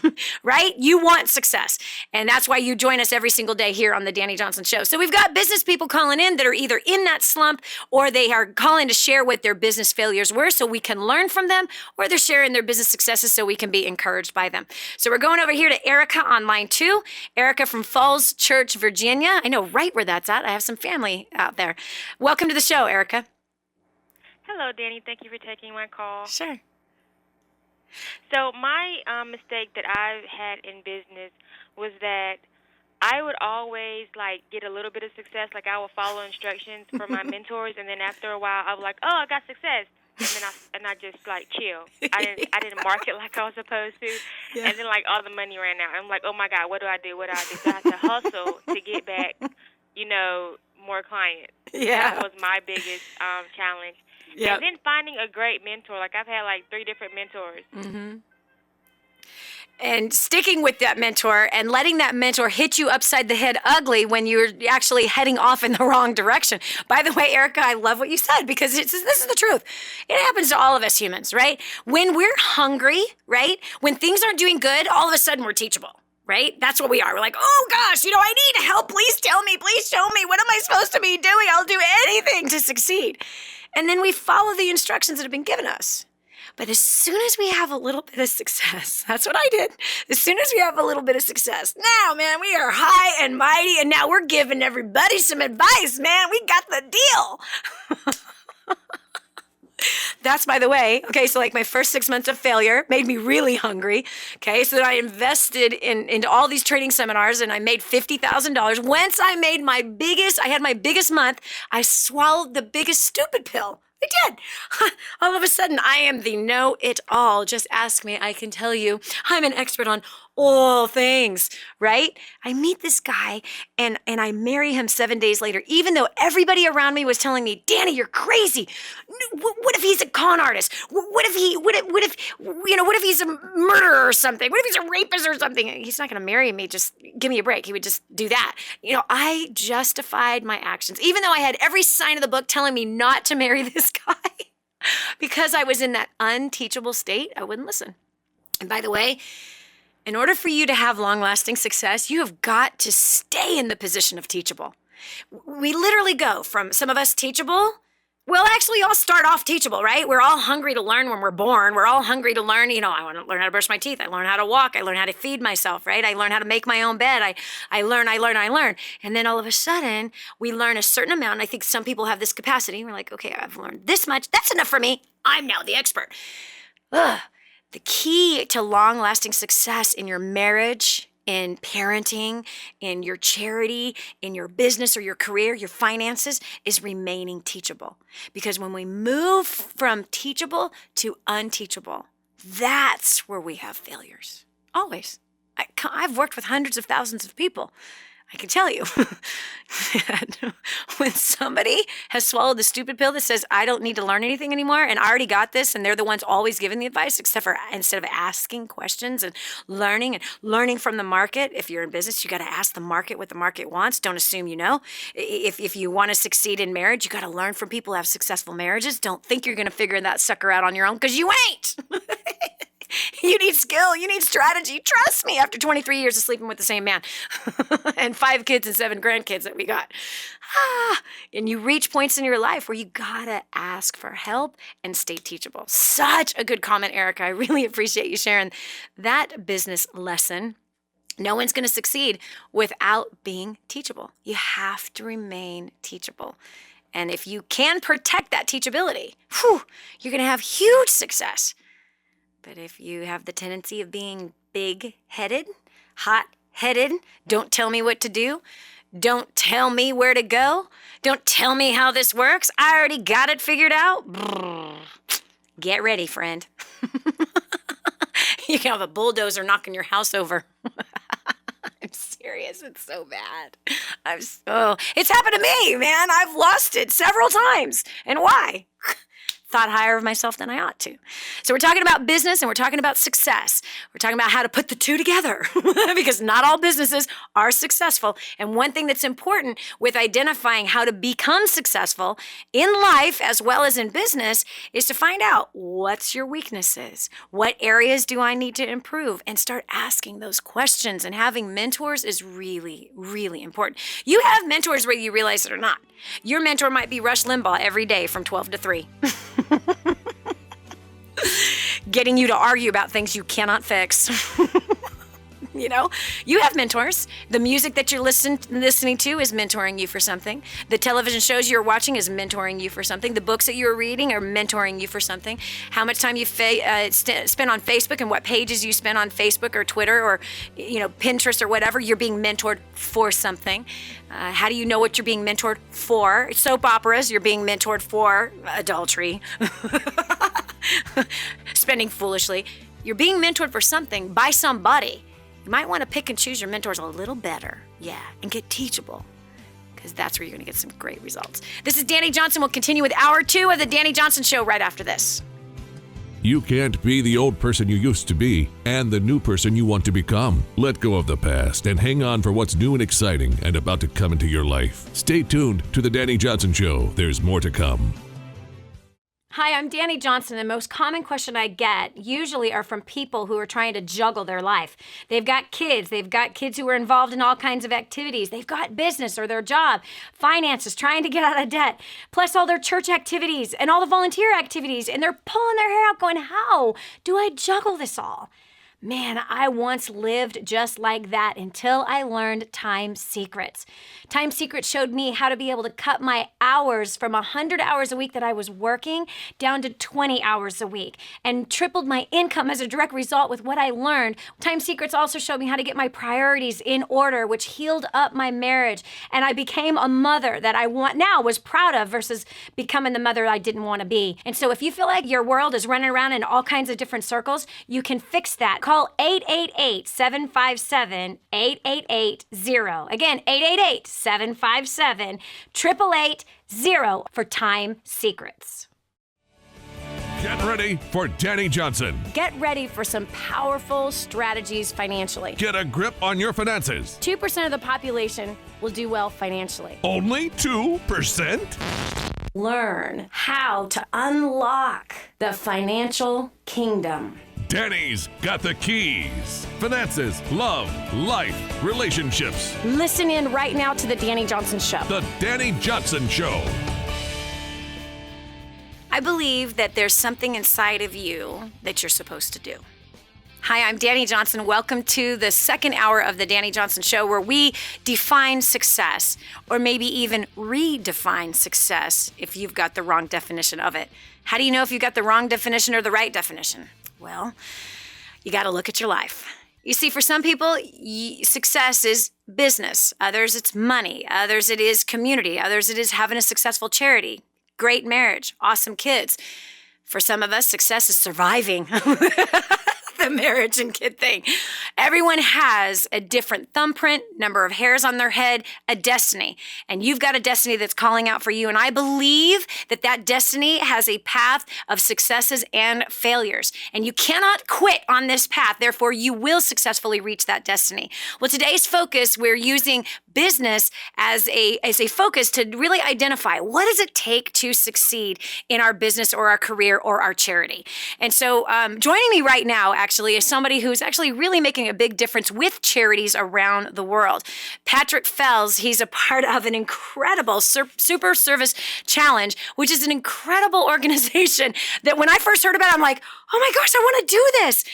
Speaker 2: right? You want success. And that's why you join us every single day here on the Dani Johnson Show. So we've got business people calling in that are either in that slump or they are calling to share what their business failures were so we can learn from them, or they're sharing their business successes so we can be encouraged by them. So we're going over here to Erica on line 2. Erica from Falls Church, Virginia. I know right where that's at. I have some family out there. Welcome to the show, Erica.
Speaker 8: Hello, Dani. Thank you for taking my call.
Speaker 2: Sure.
Speaker 8: So my mistake that I had in business was that I would always get a little bit of success. Like I would follow instructions from my mentors, and then after a while, I was like, "Oh, I got success." And then I just chill. I didn't market like I was supposed to, yeah. And then all the money ran out. I'm like, oh my God, what do I do? So I had to hustle to get back, more clients.
Speaker 2: Yeah,
Speaker 8: that was my biggest challenge. Yep. And then finding a great mentor. I've had 3 different mentors.
Speaker 2: Mm-hmm. And sticking with that mentor and letting that mentor hit you upside the head ugly when you're actually heading off in the wrong direction. By the way, Erica, I love what you said because this is the truth. It happens to all of us humans, right? When we're hungry, right? When things aren't doing good, all of a sudden we're teachable. Right? That's what we are. We're like, oh gosh, I need help. Please tell me. Please show me. What am I supposed to be doing? I'll do anything to succeed. And then we follow the instructions that have been given us. But as soon as we have a little bit of success, that's what I did. As soon as we have a little bit of success, now, man, we are high and mighty, and now we're giving everybody some advice, man. We got the deal. That's, by the way, okay, so my first 6 months of failure made me really hungry, okay? So then I invested into all these training seminars, and I made $50,000. Once I had my biggest month, I swallowed the biggest stupid pill. I did. All of a sudden, I am the know-it-all. Just ask me. I can tell you. I'm an expert on all things, right? I meet this guy, and I marry him 7 days later, even though everybody around me was telling me, Dani, you're crazy. What if he's a con artist? What if he's a murderer or something? What if he's a rapist or something? He's not going to marry me. Just give me a break. He would just do that. I justified my actions, even though I had every sign of the book telling me not to marry this guy. Because I was in that unteachable state, I wouldn't listen. And by the way, in order for you to have long-lasting success, you have got to stay in the position of teachable. We literally go from some of us teachable. Well, actually, all start off teachable, right? We're all hungry to learn when we're born. We're all hungry to learn. I want to learn how to brush my teeth. I learn how to walk. I learn how to feed myself, right? I learn how to make my own bed. I learn. And then all of a sudden, we learn a certain amount. And I think some people have this capacity. We're like, okay, I've learned this much. That's enough for me. I'm now the expert. The key to long-lasting success in your marriage, in parenting, in your charity, in your business or your career, your finances, is remaining teachable. Because when we move from teachable to unteachable, that's where we have failures. Always. I've worked with hundreds of thousands of people. I can tell you, when somebody has swallowed the stupid pill that says, I don't need to learn anything anymore, and I already got this, and they're the ones always giving the advice, except for instead of asking questions and learning from the market. If you're in business, you got to ask the market what the market wants. Don't assume you know. If you want to succeed in marriage, you got to learn from people who have successful marriages. Don't think you're going to figure that sucker out on your own, because you ain't. You need skill. You need strategy. Trust me, after 23 years of sleeping with the same man and 5 kids and 7 grandkids that we got. And you reach points in your life where you got to ask for help and stay teachable. Such a good comment, Erica. I really appreciate you sharing that business lesson. No one's going to succeed without being teachable. You have to remain teachable. And if you can protect that teachability, you're going to have huge success. But if you have the tendency of being big-headed, hot-headed, don't tell me what to do, don't tell me where to go, don't tell me how this works, I already got it figured out, get ready, friend. You can have a bulldozer knocking your house over. I'm serious. It's so bad. It's happened to me, man. I've lost it several times. And why? Thought higher of myself than I ought to. So we're talking about business and we're talking about success. We're talking about how to put the two together because not all businesses are successful. And one thing that's important with identifying how to become successful in life as well as in business is to find out what's your weaknesses, what areas do I need to improve, and start asking those questions. And having mentors is really, really important. You have mentors whether you realize it or not. Your mentor might be Rush Limbaugh every day from 12 to 3. Getting you to argue about things you cannot fix. You know, you have mentors. The music that you're listening to is mentoring you for something. The television shows you're watching is mentoring you for something. The books that you're reading are mentoring you for something. How much time you spend on Facebook and what pages you spend on Facebook or Twitter or, Pinterest or whatever, you're being mentored for something. How do you know what you're being mentored for? Soap operas, you're being mentored for adultery. Spending foolishly. You're being mentored for something by somebody. You might want to pick and choose your mentors a little better, and get teachable, because that's where you're going to get some great results. This is Dani Johnson. We'll continue with Hour 2 of the Dani Johnson Show right after this.
Speaker 3: You can't be the old person you used to be and the new person you want to become. Let go of the past and hang on for what's new and exciting and about to come into your life. Stay tuned to the Dani Johnson Show. There's more to come.
Speaker 2: Hi, I'm Dani Johnson. The most common question I get usually are from people who are trying to juggle their life. They've got kids who are involved in all kinds of activities. They've got business or their job, finances, trying to get out of debt, plus all their church activities and all the volunteer activities. And they're pulling their hair out going, how do I juggle this all? Man, I once lived just like that until I learned Time Secrets. Time Secrets showed me how to be able to cut my hours from 100 hours a week that I was working down to 20 hours a week and tripled my income as a direct result with what I learned. Time Secrets also showed me how to get my priorities in order, which healed up my marriage. And I became a mother that I was proud of versus becoming the mother I didn't want to be. And so if you feel like your world is running around in all kinds of different circles, you can fix that. Call 888-757-8880. Again, 888-757-8880 for Time Secrets.
Speaker 3: Get ready for Dani Johnson.
Speaker 2: Get ready for some powerful strategies financially.
Speaker 3: Get a grip on your finances.
Speaker 2: 2% of the population will do well financially.
Speaker 3: Only 2%?
Speaker 2: Learn how to unlock the financial kingdom.
Speaker 3: Dani's got the keys. Finances, love, life, relationships.
Speaker 2: Listen in right now to the Dani Johnson Show.
Speaker 3: The Dani Johnson Show.
Speaker 2: I believe that there's something inside of you that you're supposed to do. Hi, I'm Dani Johnson. Welcome to the second hour of the Dani Johnson Show, where we define success, or maybe even redefine success if you've got the wrong definition of it. How do you know if you've got the wrong definition or the right definition? Well, you got to look at your life. You see, for some people, success is business. Others, it's money. Others, it is community. Others, it is having a successful charity, great marriage, awesome kids. For some of us, success is surviving the marriage and kid thing. Everyone has a different thumbprint, number of hairs on their head, a destiny. And you've got a destiny that's calling out for you. And I believe that that destiny has a path of successes and failures. And you cannot quit on this path. Therefore, you will successfully reach that destiny. Well, today's focus, we're using business as a focus to really identify what does it take to succeed in our business or our career or our charity. And so joining me right now actually is somebody who's actually really making a big difference with charities around the world. Patrick Fells, he's a part of an incredible Super Service Challenge, which is an incredible organization that when I first heard about it, I'm like, oh my gosh, I want to do this.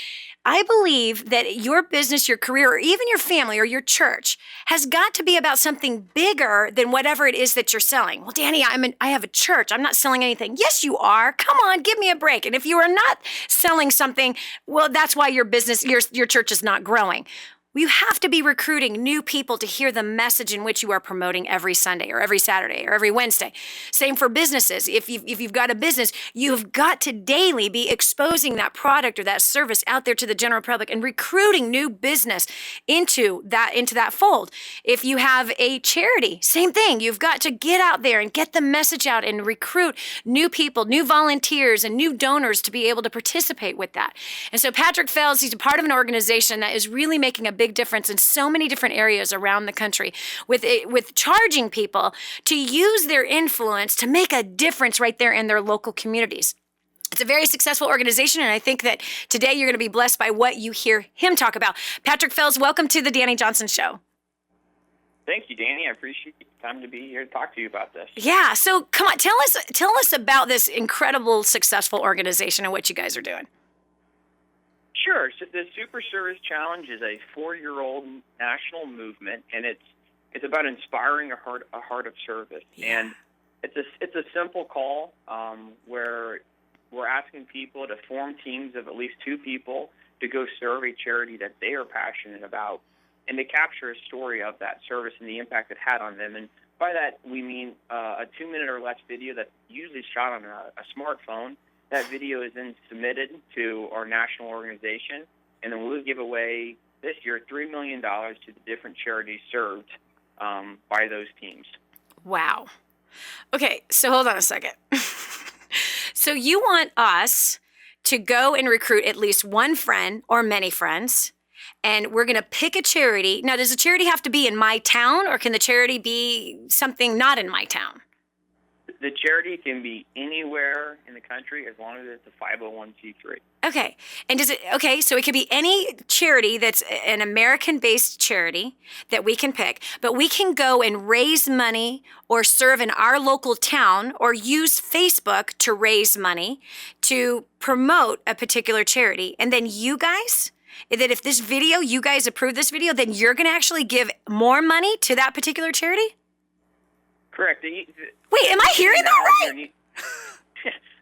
Speaker 2: I believe that your business, your career, or even your family or your church has got to be about something bigger than whatever it is that you're selling. Well, Dani, I have a church. I'm not selling anything. Yes, you are. Come on, give me a break. And if you are not selling something, well, that's why your business, your church is not growing. You have to be recruiting new people to hear the message in which you are promoting every Sunday or every Saturday or every Wednesday. Same for businesses. If you've got a business, you've got to daily be exposing that product or that service out there to the general public and recruiting new business into that fold. If you have a charity, same thing. You've got to get out there and get the message out and recruit new people, new volunteers, and new donors to be able to participate with that. And so Patrick Fells, he's a part of an organization that is really making a big difference in so many different areas around the country with charging people to use their influence to make a difference right there in their local communities. It's a very successful organization, and I think that today you're going to be blessed by what you hear him talk about. Patrick Fells, welcome to the Dani Johnson Show.
Speaker 9: Thank you, Dani. I appreciate the time to be here to talk to you about this.
Speaker 2: Yeah, so come on, tell us about this incredible, successful organization and what you guys are doing.
Speaker 9: Sure. So the Super Service Challenge is a 4-year-old national movement, and it's about inspiring a heart of service. Yeah. And it's a simple call where we're asking people to form teams of at least 2 people to go serve a charity that they are passionate about, and to capture a story of that service and the impact it had on them. And by that we mean a 2-minute or less video that's usually shot on a smartphone. That video is then submitted to our national organization, and then we'll give away this year $3 million to the different charities served by those teams.
Speaker 2: Wow. Okay, so hold on a second. So you want us to go and recruit at least one friend or many friends, and we're going to pick a charity. Now, does the charity have to be in my town, or can the charity be something not in my town?
Speaker 9: The charity can be anywhere in the country as long as it's a 501c3.
Speaker 2: Okay. And so it could be any charity that's an American-based charity that we can pick, but we can go and raise money or serve in our local town or use Facebook to raise money to promote a particular charity. And then you guys, that if you guys approve this video, then you're going to actually give more money to that particular charity?
Speaker 9: Correct.
Speaker 2: Wait, am I hearing that right?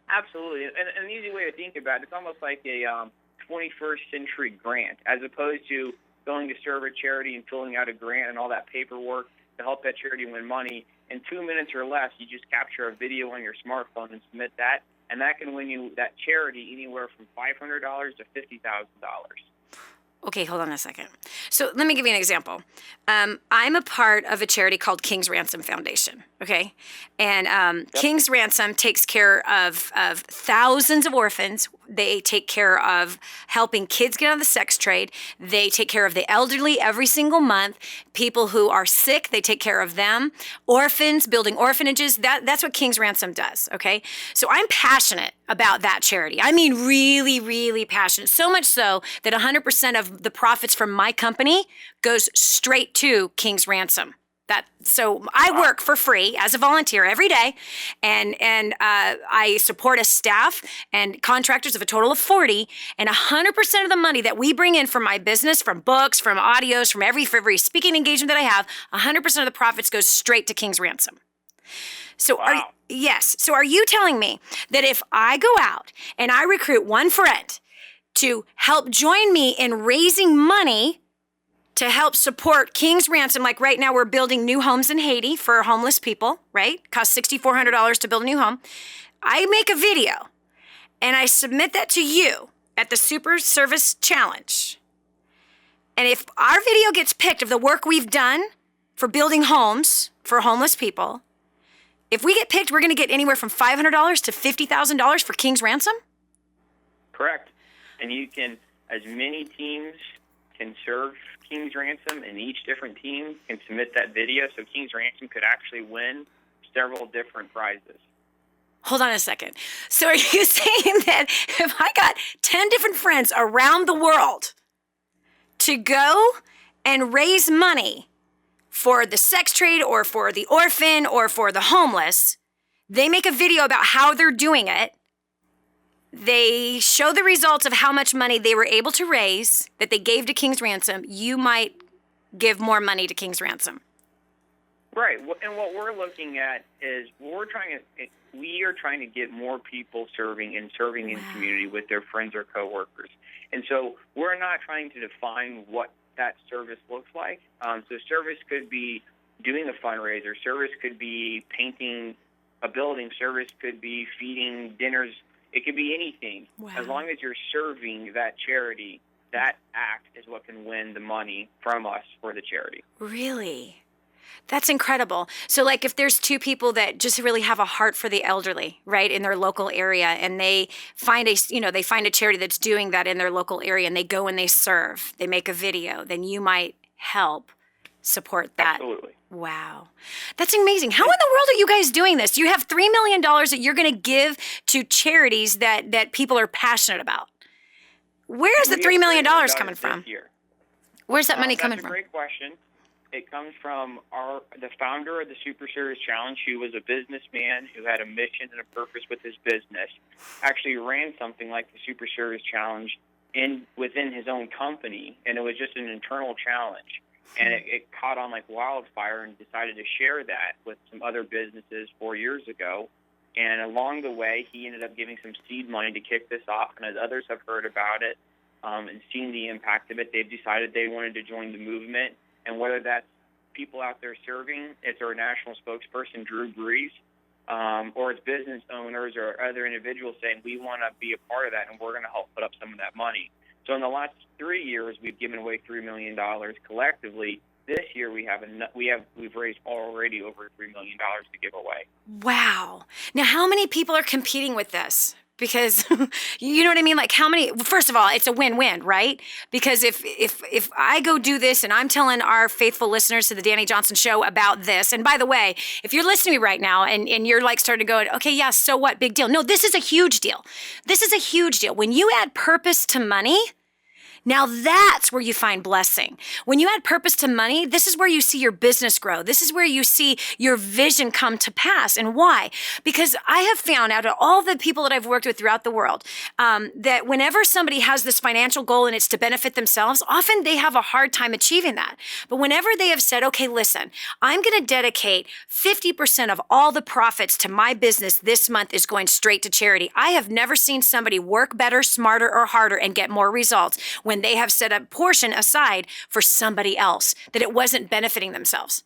Speaker 9: Absolutely. And an easy way to think about it, it's almost like a 21st century grant, as opposed to going to serve a charity and filling out a grant and all that paperwork to help that charity win money. In 2 minutes or less, you just capture a video on your smartphone and submit that, and that can win you that charity anywhere from $500 to $50,000.
Speaker 2: Okay, hold on a second. So let me give you an example. I'm a part of a charity called King's Ransom Foundation, okay? And King's Ransom takes care of thousands of orphans. They take care of helping kids get out of the sex trade. They take care of the elderly every single month. People who are sick, they take care of them. Orphans, building orphanages, that's what King's Ransom does, okay? So I'm passionate about that charity. I mean, really, really passionate. So much so that 100% of the profits from my company goes straight to King's Ransom. So I work for free as a volunteer every day, and I support a staff and contractors of a total of 40, and 100% of the money that we bring in from my business, from books, from audios, from every speaking engagement that I have, 100% of the profits goes straight to King's Ransom. So
Speaker 9: wow.
Speaker 2: So are you telling me that if I go out and I recruit one friend, to help join me in raising money to help support King's Ransom. Like right now, we're building new homes in Haiti for homeless people, right? Costs $6,400 to build a new home. I make a video and I submit that to you at the Super Service Challenge. And if our video gets picked of the work we've done for building homes for homeless people, if we get picked, we're going to get anywhere from $500 to $50,000 for King's Ransom?
Speaker 9: Correct. And you can, as many teams can serve King's Ransom, and each different team can submit that video, so King's Ransom could actually win several different prizes.
Speaker 2: Hold on a second. So are you saying that if I got 10 different friends around the world to go and raise money for the sex trade or for the orphan or for the homeless, they make a video about how they're doing it, they show the results of how much money they were able to raise that they gave to King's Ransom, you might give more money to King's Ransom.
Speaker 9: Right, and what we're looking at is we are trying to get more people serving in community with their friends or coworkers. And so we're not trying to define what that service looks like. So service could be doing a fundraiser. Service could be painting a building. Service could be feeding dinners. It could be anything.
Speaker 2: Wow.
Speaker 9: As long as you're serving that charity, that act is what can win the money from us for the charity.
Speaker 2: Really? That's incredible. So like if there's two people that just really have a heart for the elderly, right, in their local area, and they find a charity that's doing that in their local area, and they go and they serve, they make a video, then you might help support that.
Speaker 9: Absolutely.
Speaker 2: Wow. That's amazing. How in the world are you guys doing this? You have $3 million that you're going to give to charities that people are passionate about. Where is the $3 million coming from? Where's that money coming from?
Speaker 9: That's a great question. It comes from the founder of the Super Service Challenge, who was a businessman who had a mission and a purpose with his business, actually ran something like the Super Service Challenge within his own company, and it was just an internal challenge. And it caught on like wildfire, and decided to share that with some other businesses 4 years ago. And along the way, he ended up giving some seed money to kick this off, and as others have heard about it and seen the impact of it, they've decided they wanted to join the movement. And whether that's people out there serving, it's our national spokesperson, Drew Brees, or it's business owners or other individuals saying, we want to be a part of that, and we're going to help put up some of that money. So in the last 3 years, we've given away $3 million collectively. This year, we've raised already over $3 million to give away.
Speaker 2: Wow. Now, how many people are competing with this? Because, you know what I mean? Like how many, first of all, it's a win-win, right? Because if I go do this and I'm telling our faithful listeners to the Dani Johnson Show about this, and by the way, if you're listening to me right now and you're like starting to go, okay, yeah, so what, big deal. No, this is a huge deal. This is a huge deal. When you add purpose to money, now that's where you find blessing. When you add purpose to money, this is where you see your business grow. This is where you see your vision come to pass. And why? Because I have found out of all the people that I've worked with throughout the world, that whenever somebody has this financial goal and it's to benefit themselves, often they have a hard time achieving that. But whenever they have said, okay, listen, I'm going to dedicate 50% of all the profits to my business this month is going straight to charity. I have never seen somebody work better, smarter, or harder and get more results when they have set a portion aside for somebody else, that it wasn't benefiting themselves.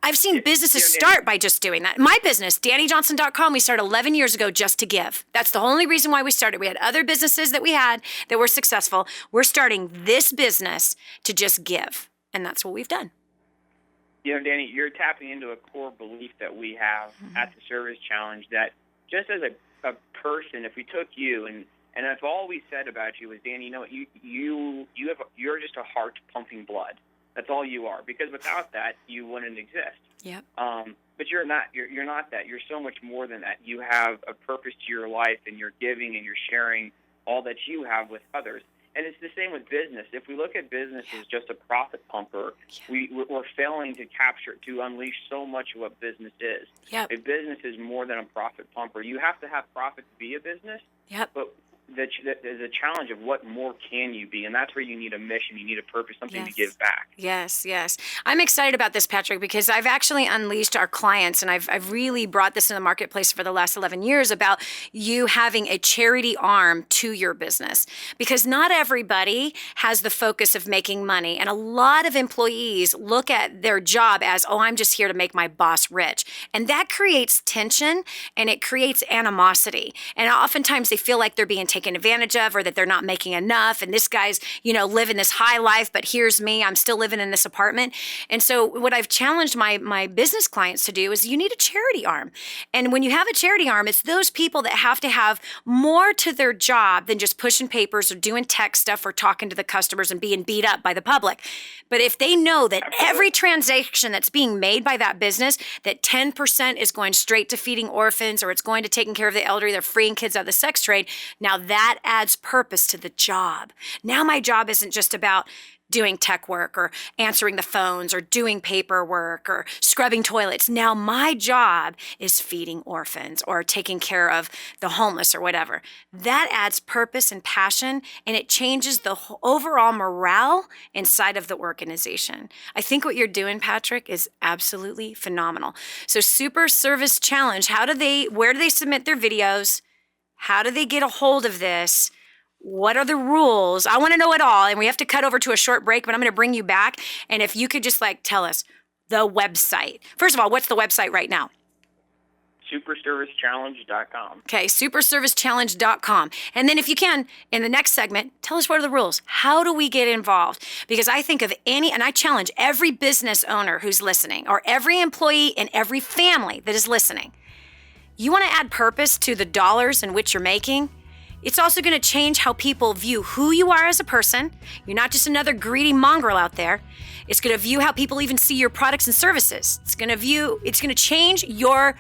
Speaker 2: I've seen businesses start by just doing that. My business, DaniJohnson.com, we started 11 years ago just to give. That's the only reason why we started. We had other businesses that we had that were successful. We're starting this business to just give, and that's what we've done.
Speaker 9: You know, Dani, you're tapping into a core belief that we have at the Service Challenge, that just as a person, if we took you and if all we said about you was, Dani, you know what, you're just a heart pumping blood. That's all you are. Because without that, you wouldn't exist.
Speaker 2: Yep.
Speaker 9: But you're not. You're not that. You're so much more than that. You have a purpose to your life, and you're giving and you're sharing all that you have with others. And it's the same with business. If we look at business as just a profit pumper, we're failing to unleash so much of what business is.
Speaker 2: Yep.
Speaker 9: A business is more than a profit pumper. You have to have profit to be a business.
Speaker 2: Yep.
Speaker 9: But there's a challenge of what more can you be, and that's where you need a mission, you need a purpose, something to give back.
Speaker 2: Yes. I'm excited about this, Patrick, because I've actually unleashed our clients, and I've really brought this in the marketplace for the last 11 years about you having a charity arm to your business, because not everybody has the focus of making money, and a lot of employees look at their job as, oh, I'm just here to make my boss rich, and that creates tension and it creates animosity, and oftentimes they feel like they're being taken advantage of, or that they're not making enough, and this guy's living this high life, but here's me, I'm still living in this apartment. And so what I've challenged my business clients to do is you need a charity arm. And when you have a charity arm, it's those people that have to have more to their job than just pushing papers or doing tech stuff or talking to the customers and being beat up by the public. But if they know that every transaction that's being made by that business, that 10% is going straight to feeding orphans, or it's going to taking care of the elderly, they're freeing kids out of the sex trade, now that adds purpose to the job. Now my job isn't just about doing tech work or answering the phones or doing paperwork or scrubbing toilets. Now my job is feeding orphans or taking care of the homeless or whatever. That adds purpose and passion, and it changes the overall morale inside of the organization. I think what you're doing, Patrick, is absolutely phenomenal. So Super Service Challenge, where do they submit their videos? How do they get a hold of this? What are the rules? I want to know it all. And we have to cut over to a short break, but I'm going to bring you back. And if you could just tell us the website. First of all, what's the website right now?
Speaker 9: superservicechallenge.com.
Speaker 2: Okay, superservicechallenge.com. And then if you can, in the next segment, tell us what are the rules. How do we get involved? Because I think of and I challenge every business owner who's listening, or every employee and every family that is listening. You want to add purpose to the dollars in which you're making? It's also going to change how people view who you are as a person. You're not just another greedy mongrel out there. It's going to view how people even see your products and services. It's going to change your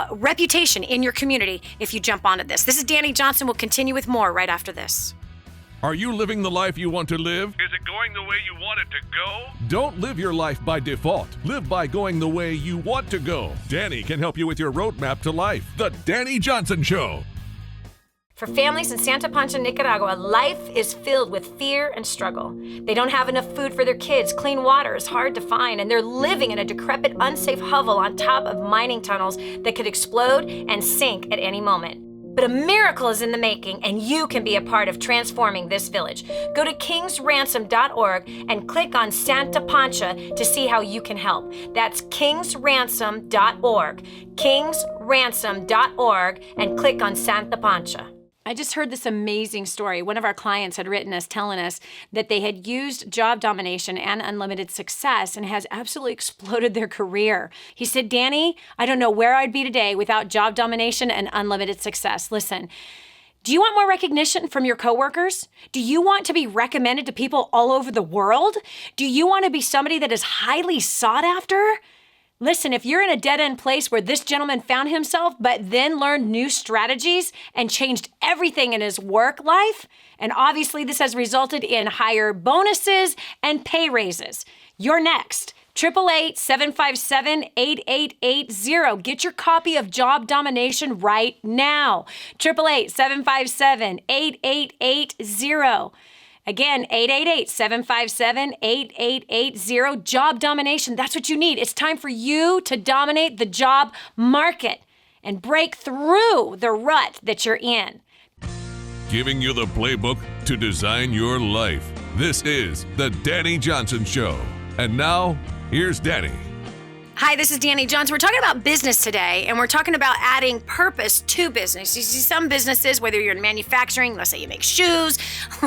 Speaker 2: reputation in your community if you jump onto this. This is Dani Johnson. We'll continue with more right after this.
Speaker 3: Are you living the life you want to live? Is it going the way you want it to go? Don't live your life by default. Live by going the way you want to go. Dani can help you with your roadmap to life. The Dani Johnson Show.
Speaker 2: For families in Santa Pancha, Nicaragua, life is filled with fear and struggle. They don't have enough food for their kids, clean water is hard to find, and they're living in a decrepit, unsafe hovel on top of mining tunnels that could explode and sink at any moment. But a miracle is in the making, and you can be a part of transforming this village. Go to kingsransom.org and click on Santa Pancha to see how you can help. That's kingsransom.org, kingsransom.org, and click on Santa Pancha. I just heard this amazing story. One of our clients had written us telling us that they had used job domination and unlimited success, and it has absolutely exploded their career. He said, Dani, I don't know where I'd be today without job domination and unlimited success. Listen, do you want more recognition from your coworkers? Do you want to be recommended to people all over the world? Do you want to be somebody that is highly sought after? Listen, if you're in a dead-end place where this gentleman found himself, but then learned new strategies and changed everything in his work life, and obviously this has resulted in higher bonuses and pay raises, you're next. 888-757-8880. Get your copy of Job Domination right now. 888-757-8880. Again, 888-757-8880. Job domination. That's what you need. It's time for you to dominate the job market and break through the rut that you're in.
Speaker 3: Giving you the playbook to design your life. This is the Dani Johnson Show. And now, here's Dani.
Speaker 2: Hi, this is Dani Johnson. We're talking about business today, and we're talking about adding purpose to business. You see some businesses, whether you're in manufacturing, let's say you make shoes,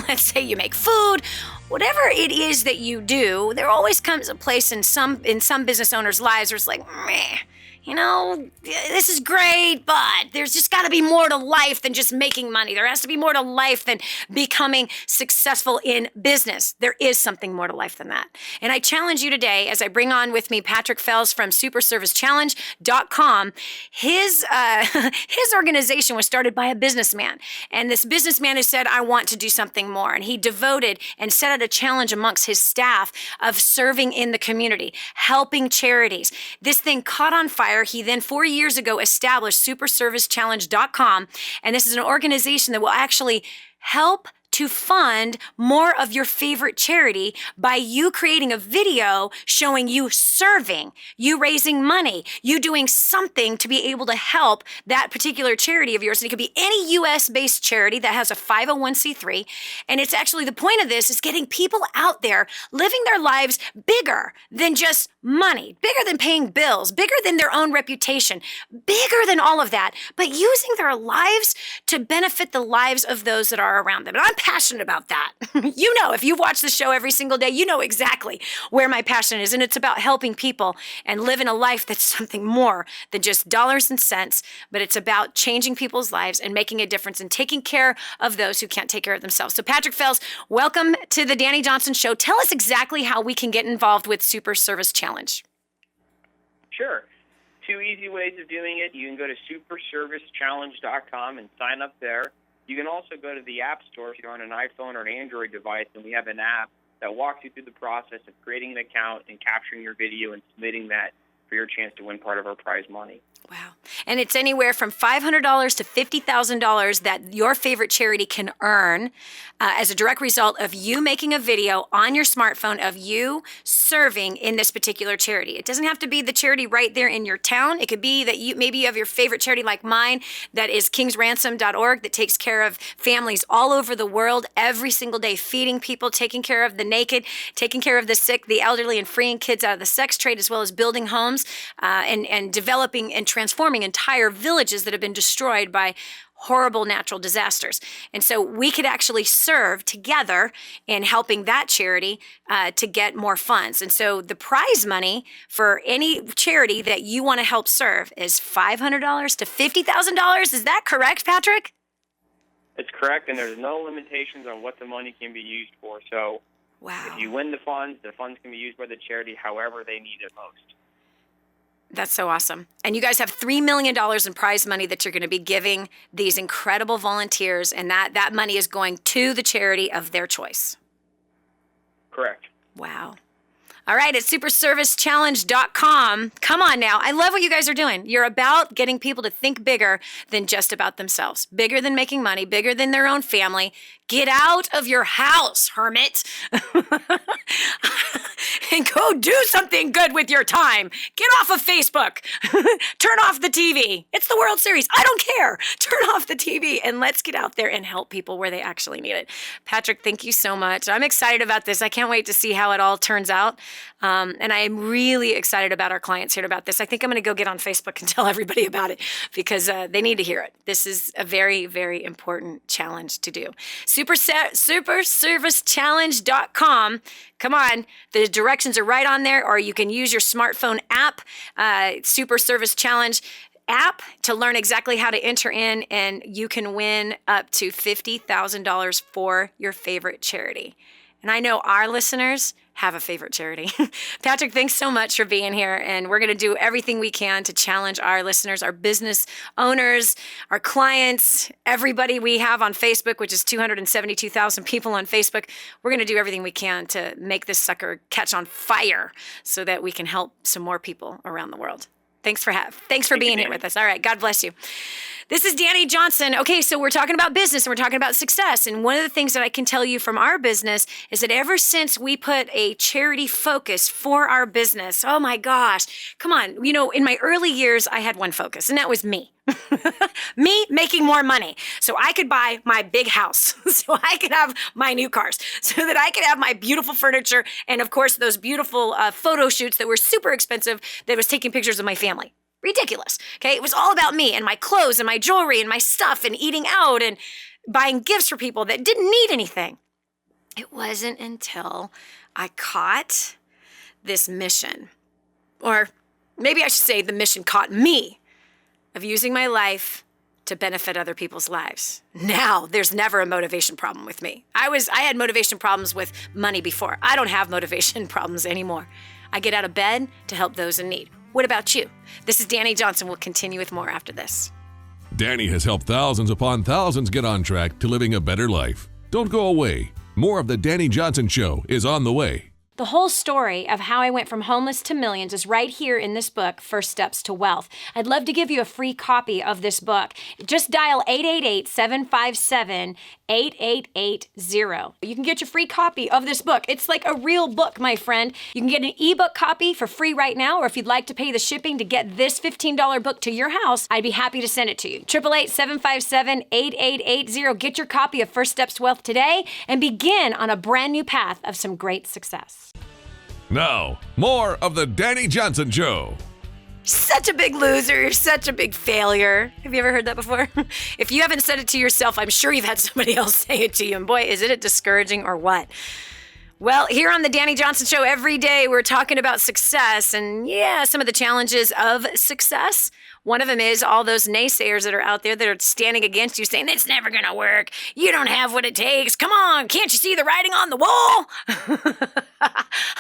Speaker 2: let's say you make food, whatever it is that you do, there always comes a place in some business owners' lives where it's like, meh. This is great, but there's just got to be more to life than just making money. There has to be more to life than becoming successful in business. There is something more to life than that. And I challenge you today, as I bring on with me Patrick Fells from superservicechallenge.com. His organization was started by a businessman. And this businessman who said, I want to do something more. And he devoted and set out a challenge amongst his staff of serving in the community, helping charities. This thing caught on fire. fire, he then 4 years ago established superservicechallenge.com. And this is an organization that will actually help to fund more of your favorite charity by you creating a video showing you serving, you raising money, you doing something to be able to help that particular charity of yours. And it could be any US-based charity that has a 501c3. And it's actually the point of this is getting people out there living their lives bigger than just money, bigger than paying bills, bigger than their own reputation, bigger than all of that, but using their lives to benefit the lives of those that are around them. And I'm passionate about that. You know, if you've watched the show every single day, you know exactly where my passion is. And it's about helping people and living a life that's something more than just dollars and cents, but it's about changing people's lives and making a difference and taking care of those who can't take care of themselves. So Patrick Fels, welcome to the Dani Johnson Show. Tell us exactly how we can get involved with Super Service Challenge.
Speaker 9: Sure. 2 easy ways of doing it. You can go to superservicechallenge.com and sign up there. You can also go to the App Store if you're on an iPhone or an Android device, and we have an app that walks you through the process of creating an account and capturing your video and submitting that for your chance to win part of our prize money.
Speaker 2: Wow. And it's anywhere from $500 to $50,000 that your favorite charity can earn as a direct result of you making a video on your smartphone of you serving in this particular charity. It doesn't have to be the charity right there in your town. It could be that maybe you have your favorite charity like mine that is kingsransom.org that takes care of families all over the world every single day, feeding people, taking care of the naked, taking care of the sick, the elderly, and freeing kids out of the sex trade, as well as building homes and developing and transforming entire villages that have been destroyed by horrible natural disasters. And so we could actually serve together in helping that charity to get more funds. And so the prize money for any charity that you want to help serve is $500 to $50,000. Is that correct, Patrick?
Speaker 9: It's correct, and there's no limitations on what the money can be used for. So
Speaker 2: wow.
Speaker 9: If you win the funds can be used by the charity however they need it most.
Speaker 2: That's so awesome. And you guys have $3 million in prize money that you're going to be giving these incredible volunteers, and that money is going to the charity of their choice.
Speaker 9: Correct.
Speaker 2: Wow. All right, it's superservicechallenge.com. Come on now. I love what you guys are doing. You're about getting people to think bigger than just about themselves, bigger than making money, bigger than their own family. Get out of your house, hermit, and go do something good with your time. Get off of Facebook. Turn off the TV. It's the World Series. I don't care. Turn off the TV and let's get out there and help people where they actually need it. Patrick, thank you so much. I'm excited about this. I can't wait to see how it all turns out. And I am really excited about our clients hearing about this. I think I'm going to go get on Facebook and tell everybody about it because they need to hear it. This is a very, very important challenge to do. Superservicechallenge.com. Come on. The directions are right on there, or you can use your smartphone app, Super Service Challenge app, to learn exactly how to enter in, and you can win up to $50,000 for your favorite charity. And I know our listeners have a favorite charity. Patrick, thanks so much for being here. And we're going to do everything we can to challenge our listeners, our business owners, our clients, everybody we have on Facebook, which is 272,000 people on Facebook. We're going to do everything we can to make this sucker catch on fire so that we can help some more people around the world. Thanks for being here with us. All right. God bless you. This is Dani Johnson. Okay, so we're talking about business and we're talking about success. And one of the things that I can tell you from our business is that ever since we put a charity focus for our business, oh my gosh, come on. You know, in my early years, I had one focus, and that was me. Me making more money so I could buy my big house, so I could have my new cars, so that I could have my beautiful furniture, and of course those beautiful photo shoots that were super expensive that was taking pictures of my family. Ridiculous. Okay, it was all about me and my clothes and my jewelry and my stuff and eating out and buying gifts for people that didn't need anything. It wasn't until I caught this mission, or maybe I should say the mission caught me, of using my life to benefit other people's lives. Now, there's never a motivation problem with me. I had motivation problems with money before. I don't have motivation problems anymore. I get out of bed to help those in need. What about you? This is Dani Johnson. We'll continue with more after this.
Speaker 3: Dani has helped thousands upon thousands get on track to living a better life. Don't go away. More of the Dani Johnson Show is on the way.
Speaker 2: The whole story of how I went from homeless to millions is right here in this book, First Steps to Wealth. I'd love to give you a free copy of this book. Just dial 888-757-8880. You can get your free copy of this book. It's like a real book, my friend. You can get an ebook copy for free right now, or if you'd like to pay the shipping to get this $15 book to your house, I'd be happy to send it to you. 888-757-8880. Get your copy of First Steps to Wealth today and begin on a brand new path of some great success.
Speaker 3: Now, more of the Dani Johnson Show.
Speaker 2: Such a big loser. You're such a big failure. Have you ever heard that before? If you haven't said it to yourself, I'm sure you've had somebody else say it to you. And boy, is it discouraging or what? Well, here on the Dani Johnson Show, every day we're talking about success and, some of the challenges of success. One of them is all those naysayers that are out there that are standing against you saying, it's never going to work. You don't have what it takes. Come on. Can't you see the writing on the wall?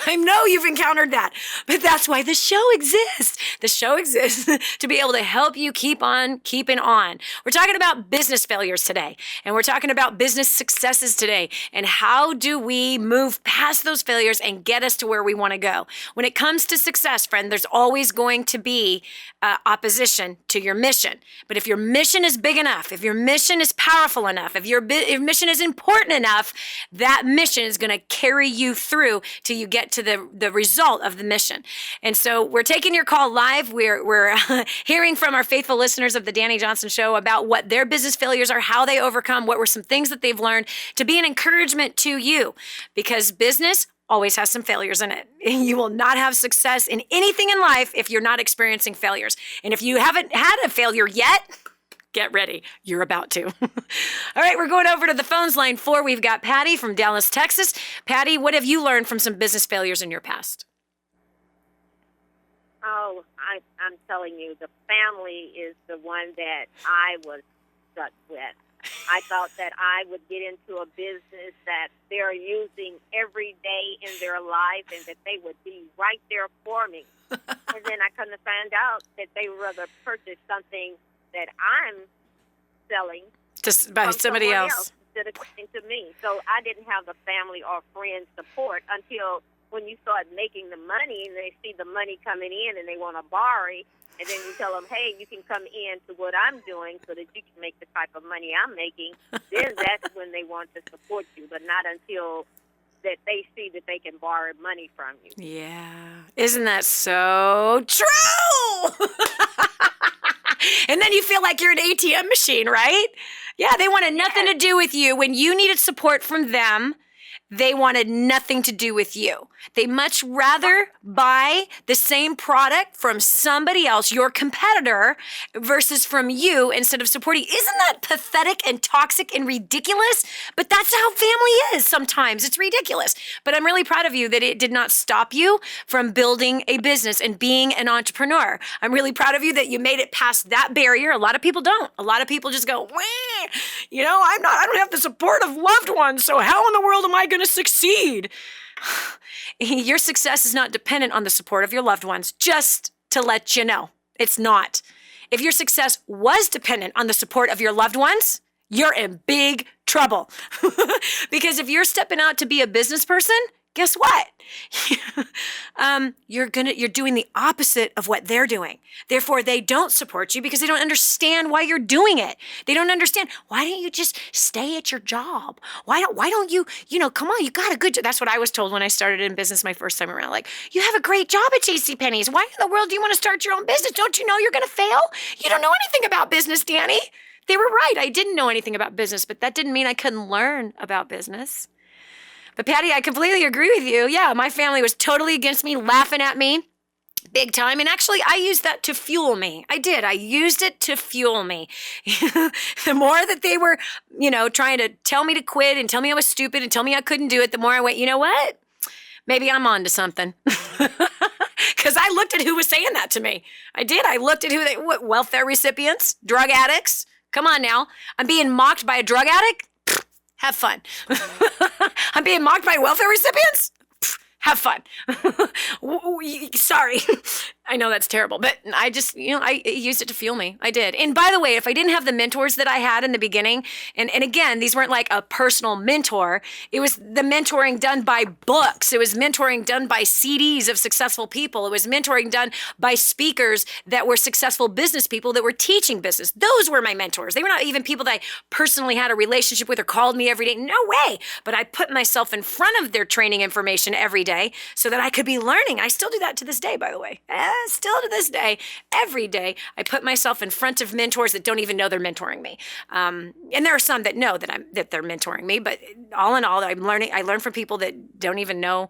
Speaker 2: I know you've encountered that, but that's why the show exists. The show exists to be able to help you keep on keeping on. We're talking about business failures today, and we're talking about business successes today, and how do we move past those failures and get us to where we want to go. When it comes to success, friend, there's always going to be opposition to your mission. But if your mission is big enough, if your mission is powerful enough, if your mission is important enough, that mission is going to carry you through till you get to the result of the mission. And so we're taking your call live. We're hearing from our faithful listeners of the Dani Johnson Show about what their business failures are, how they overcome, what were some things that they've learned to be an encouragement to you, because business always has some failures in it. You will not have success in anything in life if you're not experiencing failures. And if you haven't had a failure yet, get ready. You're about to. All right, we're going over to the phones, line 4. We've got Patty from Dallas, Texas. Patty, what have you learned from some business failures in your past?
Speaker 10: Oh, I'm telling you, the family is the one that I was stuck with. I thought that I would get into a business that they're using every day in their life and that they would be right there for me. And then I come to find out that they would rather purchase something that I'm selling
Speaker 2: just by somebody else
Speaker 10: instead of coming to me. So I didn't have the family or friend support until when you start making the money and they see the money coming in and they want to borrow it. And then you tell them, hey, you can come in to what I'm doing so that you can make the type of money I'm making. Then that's when they want to support you, but not until that they see that they can borrow money from you.
Speaker 2: Yeah. Isn't that so true? And then you feel like you're an ATM machine, right? Yeah, they wanted nothing to do with you. When you needed support from them, they wanted nothing to do with you. They much rather buy the same product from somebody else, your competitor, versus from you instead of supporting. Isn't that pathetic and toxic and ridiculous? But that's how family is sometimes. It's ridiculous. But I'm really proud of you that it did not stop you from building a business and being an entrepreneur. I'm really proud of you that you made it past that barrier. A lot of people don't. A lot of people just go, wah, I don't have the support of loved ones, so how in the world am I going to succeed? Your success is not dependent on the support of your loved ones, just to let you know. It's not. If your success was dependent on the support of your loved ones, you're in big trouble. Because if you're stepping out to be a business person, guess what? You're doing the opposite of what they're doing. Therefore, they don't support you because they don't understand why you're doing it. They don't understand. Why don't you just stay at your job? Why don't you, come on, you got a good job. That's what I was told when I started in business my first time around. Like, you have a great job at JCPenney's. Why in the world do you want to start your own business? Don't you know you're going to fail? You don't know anything about business, Dani. They were right. I didn't know anything about business, but that didn't mean I couldn't learn about business. But Patty, I completely agree with you. Yeah, my family was totally against me, laughing at me big time. And actually, I used that to fuel me. I did. I used it to fuel me. The more that they were, trying to tell me to quit and tell me I was stupid and tell me I couldn't do it, the more I went, you know what? Maybe I'm on to something. Because I looked at who was saying that to me. I did. I looked at what welfare recipients, drug addicts. Come on now. I'm being mocked by a drug addict? Have fun. I'm being mocked by welfare recipients? Have fun. Sorry. I know that's terrible, but I just, I used it to fuel me. I did. And by the way, if I didn't have the mentors that I had in the beginning, and again, these weren't like a personal mentor, it was the mentoring done by books. It was mentoring done by CDs of successful people. It was mentoring done by speakers that were successful business people that were teaching business. Those were my mentors. They were not even people that I personally had a relationship with or called me every day. No way. But I put myself in front of their training information every day so that I could be learning. I still do that to this day, by the way. Still to this day, every day, I put myself in front of mentors that don't even know they're mentoring me. And there are some that know that they're mentoring me, but all in all, I'm learning. I learn from people that don't even know.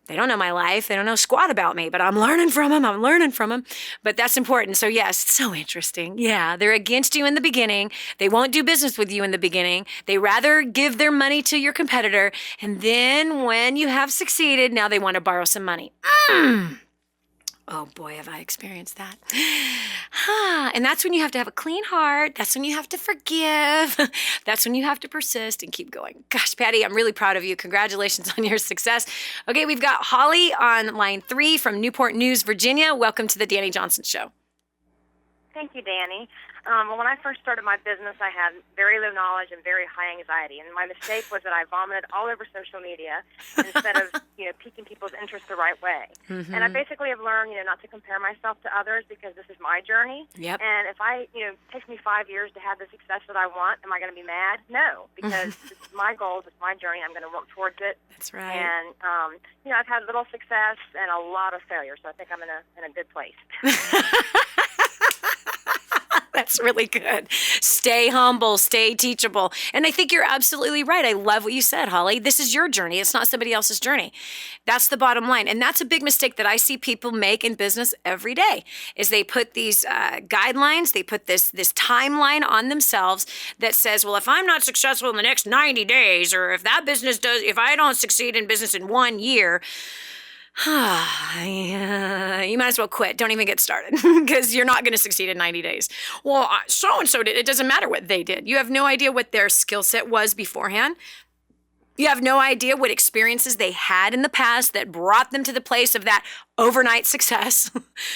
Speaker 2: They don't know my life. They don't know squat about me, but I'm learning from them. But that's important. So yes, it's so interesting. Yeah, they're against you in the beginning. They won't do business with you in the beginning. They rather give their money to your competitor. And then when you have succeeded, now they want to borrow some money. Oh boy, have I experienced that. And that's when you have to have a clean heart. That's when you have to forgive. That's when you have to persist and keep going. Gosh, Patty, I'm really proud of you. Congratulations on your success. Okay, we've got Holly on line 3 from Newport News, Virginia. Welcome to the Dani Johnson Show.
Speaker 11: Thank you, Dani. Well, when I first started my business, I had very low knowledge and very high anxiety. And my mistake was that I vomited all over social media instead of, piquing people's interest the right way. Mm-hmm. And I basically have learned, not to compare myself to others because this is my journey. Yep. And if it takes me 5 years to have the success that I want, am I going to be mad? No, because it's my goals, it's my journey. I'm going to work towards it.
Speaker 2: That's right.
Speaker 11: And, I've had little success and a lot of failure, so I think I'm in a good place.
Speaker 2: That's really good. Stay humble, stay teachable. And I think you're absolutely right. I love what you said, Holly. This is your journey. It's not somebody else's journey. That's the bottom line. And that's a big mistake that I see people make in business every day is they put these guidelines, they put this timeline on themselves that says, well, if I'm not successful in the next 90 days, or if if I don't succeed in business in 1 year, you might as well quit. Don't even get started because you're not going to succeed in 90 days. Well, so-and-so did. It doesn't matter what they did. You have no idea what their skill set was beforehand. You have no idea what experiences they had in the past that brought them to the place of that overnight success.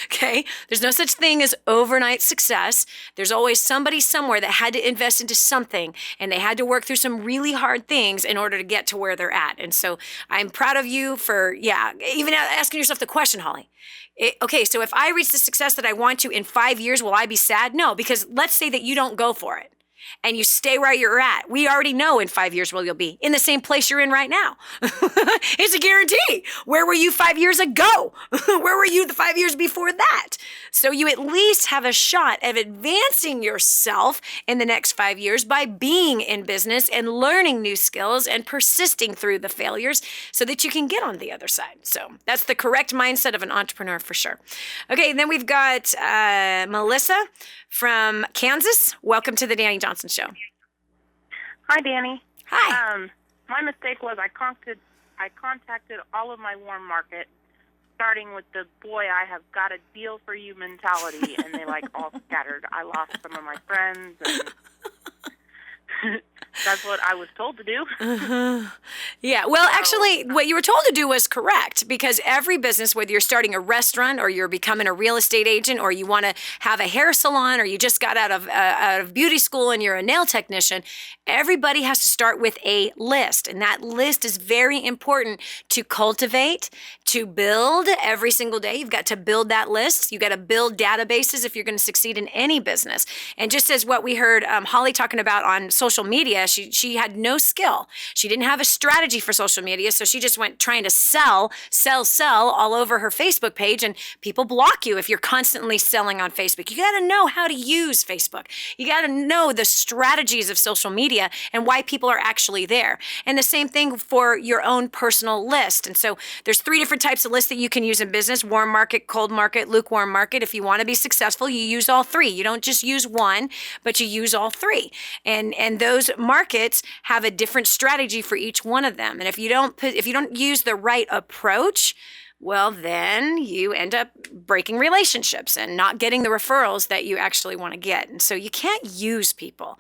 Speaker 2: Okay? There's no such thing as overnight success. There's always somebody somewhere that had to invest into something and they had to work through some really hard things in order to get to where they're at. And so I'm proud of you for, even asking yourself the question, Holly. Okay, so if I reach the success that I want to in 5 years, will I be sad? No, because let's say that you don't go for it. And you stay where you're at. We already know in 5 years where you'll be. In the same place you're in right now. It's a guarantee. Where were you 5 years ago? Where were you the 5 years before that? So you at least have a shot of advancing yourself in the next 5 years by being in business and learning new skills and persisting through the failures so that you can get on the other side. So that's the correct mindset of an entrepreneur for sure. Okay, and then we've got Melissa from Kansas. Welcome to the Dani Johnson Show.
Speaker 12: Hi, Dani.
Speaker 2: Hi.
Speaker 12: My mistake was I contacted all of my warm market, starting with the boy, I have got a deal for you mentality, and they all scattered. I lost some of my friends, and that's what I was told to do.
Speaker 2: Yeah, well, actually, what you were told to do was correct because every business, whether you're starting a restaurant or you're becoming a real estate agent or you want to have a hair salon or you just got out of beauty school and you're a nail technician, everybody has to start with a list. And that list is very important to cultivate, to build every single day. You've got to build that list. You've got to build databases if you're going to succeed in any business. And just as what we heard Holly talking about on social media, she had no skill. She didn't have a strategy for social media, so she just went trying to sell all over her Facebook page, and people block you if you're constantly selling on Facebook. You got to know how to use Facebook. You got to know the strategies of social media and why people are actually there. And the same thing for your own personal list. And so there's 3 different types of lists that you can use in business: warm market, cold market, lukewarm market. If you want to be successful, you use all 3. You don't just use one, but you use all 3. And those markets have a different strategy for each one of them. And if you don't use the right approach, well, then you end up breaking relationships and not getting the referrals that you actually want to get. And so you can't use people.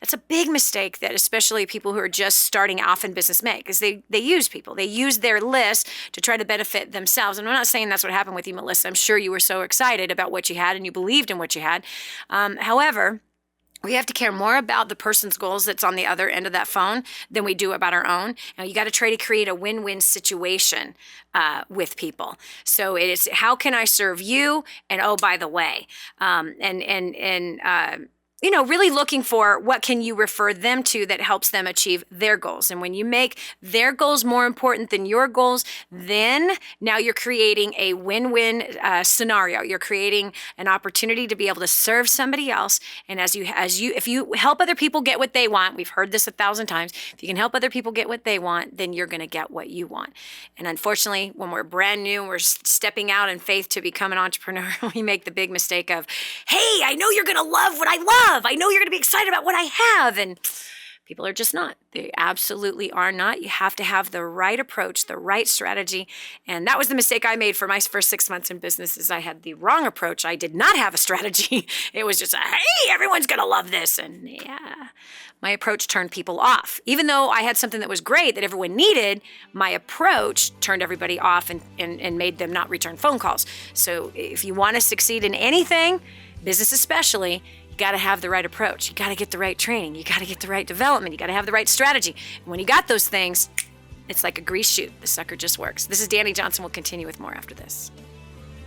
Speaker 2: That's a big mistake that especially people who are just starting off in business make, is they use people. They use their list to try to benefit themselves. And I'm not saying that's what happened with you, Melissa. I'm sure you were so excited about what you had and you believed in what you had. However, we have to care more about the person's goals that's on the other end of that phone than we do about our own. Now, you got to try to create a win-win situation with people. So it is, how can I serve you? And oh, by the way, really looking for what can you refer them to that helps them achieve their goals. And when you make their goals more important than your goals, then now you're creating a win-win scenario. You're creating an opportunity to be able to serve somebody else. And if you help other people get what they want, we've heard this 1,000 times, if you can help other people get what they want, then you're going to get what you want. And unfortunately, when we're brand new, we're stepping out in faith to become an entrepreneur, we make the big mistake of, hey, I know you're going to love what I love. I know you're going to be excited about what I have. And people are just not. They absolutely are not. You have to have the right approach, the right strategy. And that was the mistake I made for my first 6 months in business, is I had the wrong approach. I did not have a strategy. It was just, hey, everyone's going to love this. And yeah, my approach turned people off. Even though I had something that was great that everyone needed, my approach turned everybody off and made them not return phone calls. So if you want to succeed in anything, business especially, got to have the right approach. You got to get the right training. You got to get the right development. You got to have the right strategy. And when you got those things, it's like a grease shoot. The sucker just works. This is Dani Johnson. We'll continue with more after this.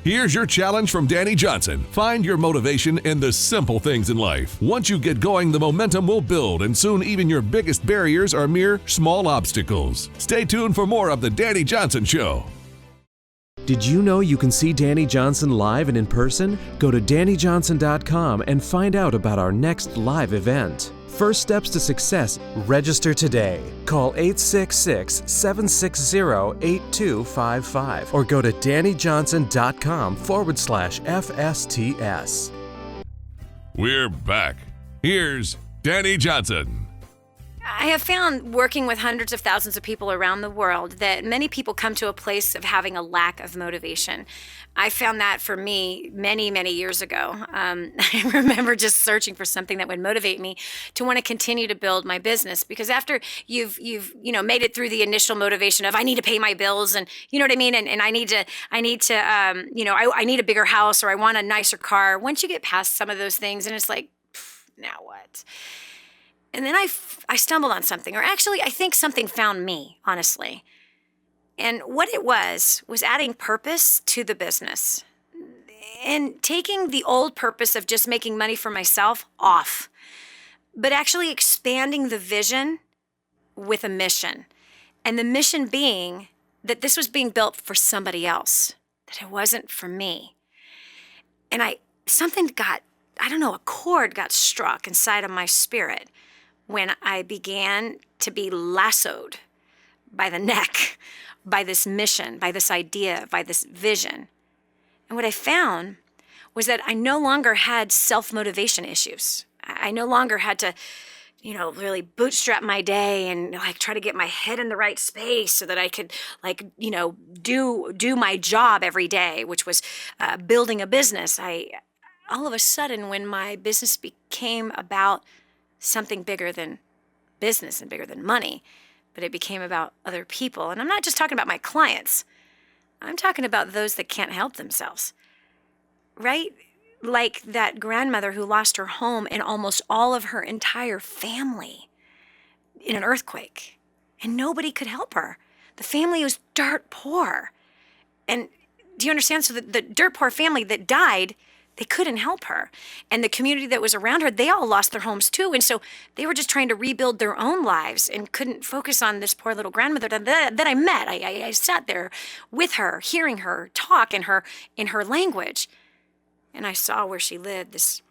Speaker 3: Here's your challenge from Dani Johnson. Find your motivation in the simple things in life. Once you get going, the momentum will build, and soon even your biggest barriers are mere small obstacles. Stay tuned for more of the Dani Johnson Show.
Speaker 1: Did you know you can see Dani Johnson live and in person? Go to DaniJohnson.com and find out about our next live event. First steps to success. Register today. Call 866-760-8255 or go to DaniJohnson.com/FSTS.
Speaker 3: We're back. Here's Dani Johnson.
Speaker 2: I have found, working with hundreds of thousands of people around the world, that many people come to a place of having a lack of motivation. I found that for me many, many years ago. I remember just searching for something that would motivate me to want to continue to build my business, because after you've made it through the initial motivation of I need to pay my bills, and you know what I mean, and I need to I need a bigger house, or I want a nicer car. Once you get past some of those things, and it's like, now what? And then I stumbled on something, or actually I think something found me, honestly. And what it was adding purpose to the business and taking the old purpose of just making money for myself off, but actually expanding the vision with a mission. And the mission being that this was being built for somebody else, that it wasn't for me. And a chord got struck inside of my spirit when I began to be lassoed by the neck, by this mission, by this idea, by this vision. And what I found was that I no longer had self-motivation issues. I no longer had to, really bootstrap my day and try to get my head in the right space so that I could do my job every day, which was building a business. All of a sudden, when my business became about something bigger than business and bigger than money, but it became about other people. And I'm not just talking about my clients. I'm talking about those that can't help themselves, right? Like that grandmother who lost her home and almost all of her entire family in an earthquake, and nobody could help her. The family was dirt poor. And do you understand? So the dirt poor family that died, they couldn't help her. And the community that was around her, they all lost their homes too. And so they were just trying to rebuild their own lives and couldn't focus on this poor little grandmother that I met. I sat there with her, hearing her talk in her language. And I saw where she lived. It's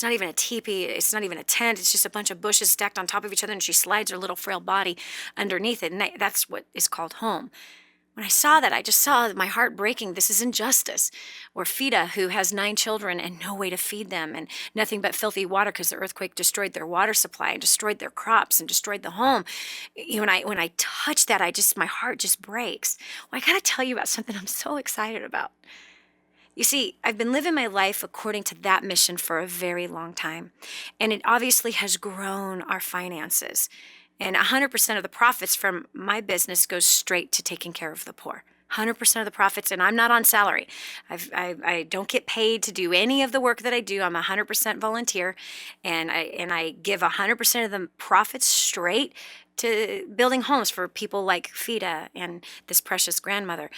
Speaker 2: not even a teepee. It's not even a tent. It's just a bunch of bushes stacked on top of each other. And she slides her little frail body underneath it. And that's what is called home. When I saw that, I just saw my heart breaking. This is injustice. Or Fida, who has 9 children and no way to feed them and nothing but filthy water because the earthquake destroyed their water supply and destroyed their crops and destroyed the home. When I touch that, my heart just breaks. Well, I got to tell you about something I'm so excited about. You see, I've been living my life according to that mission for a very long time, and it obviously has grown our finances. And 100% of the profits from my business goes straight to taking care of the poor. 100% of the profits, and I'm not on salary. I don't get paid to do any of the work that I do. I'm 100% volunteer, and I give 100% of the profits straight to building homes for people like Fida and this precious grandmother,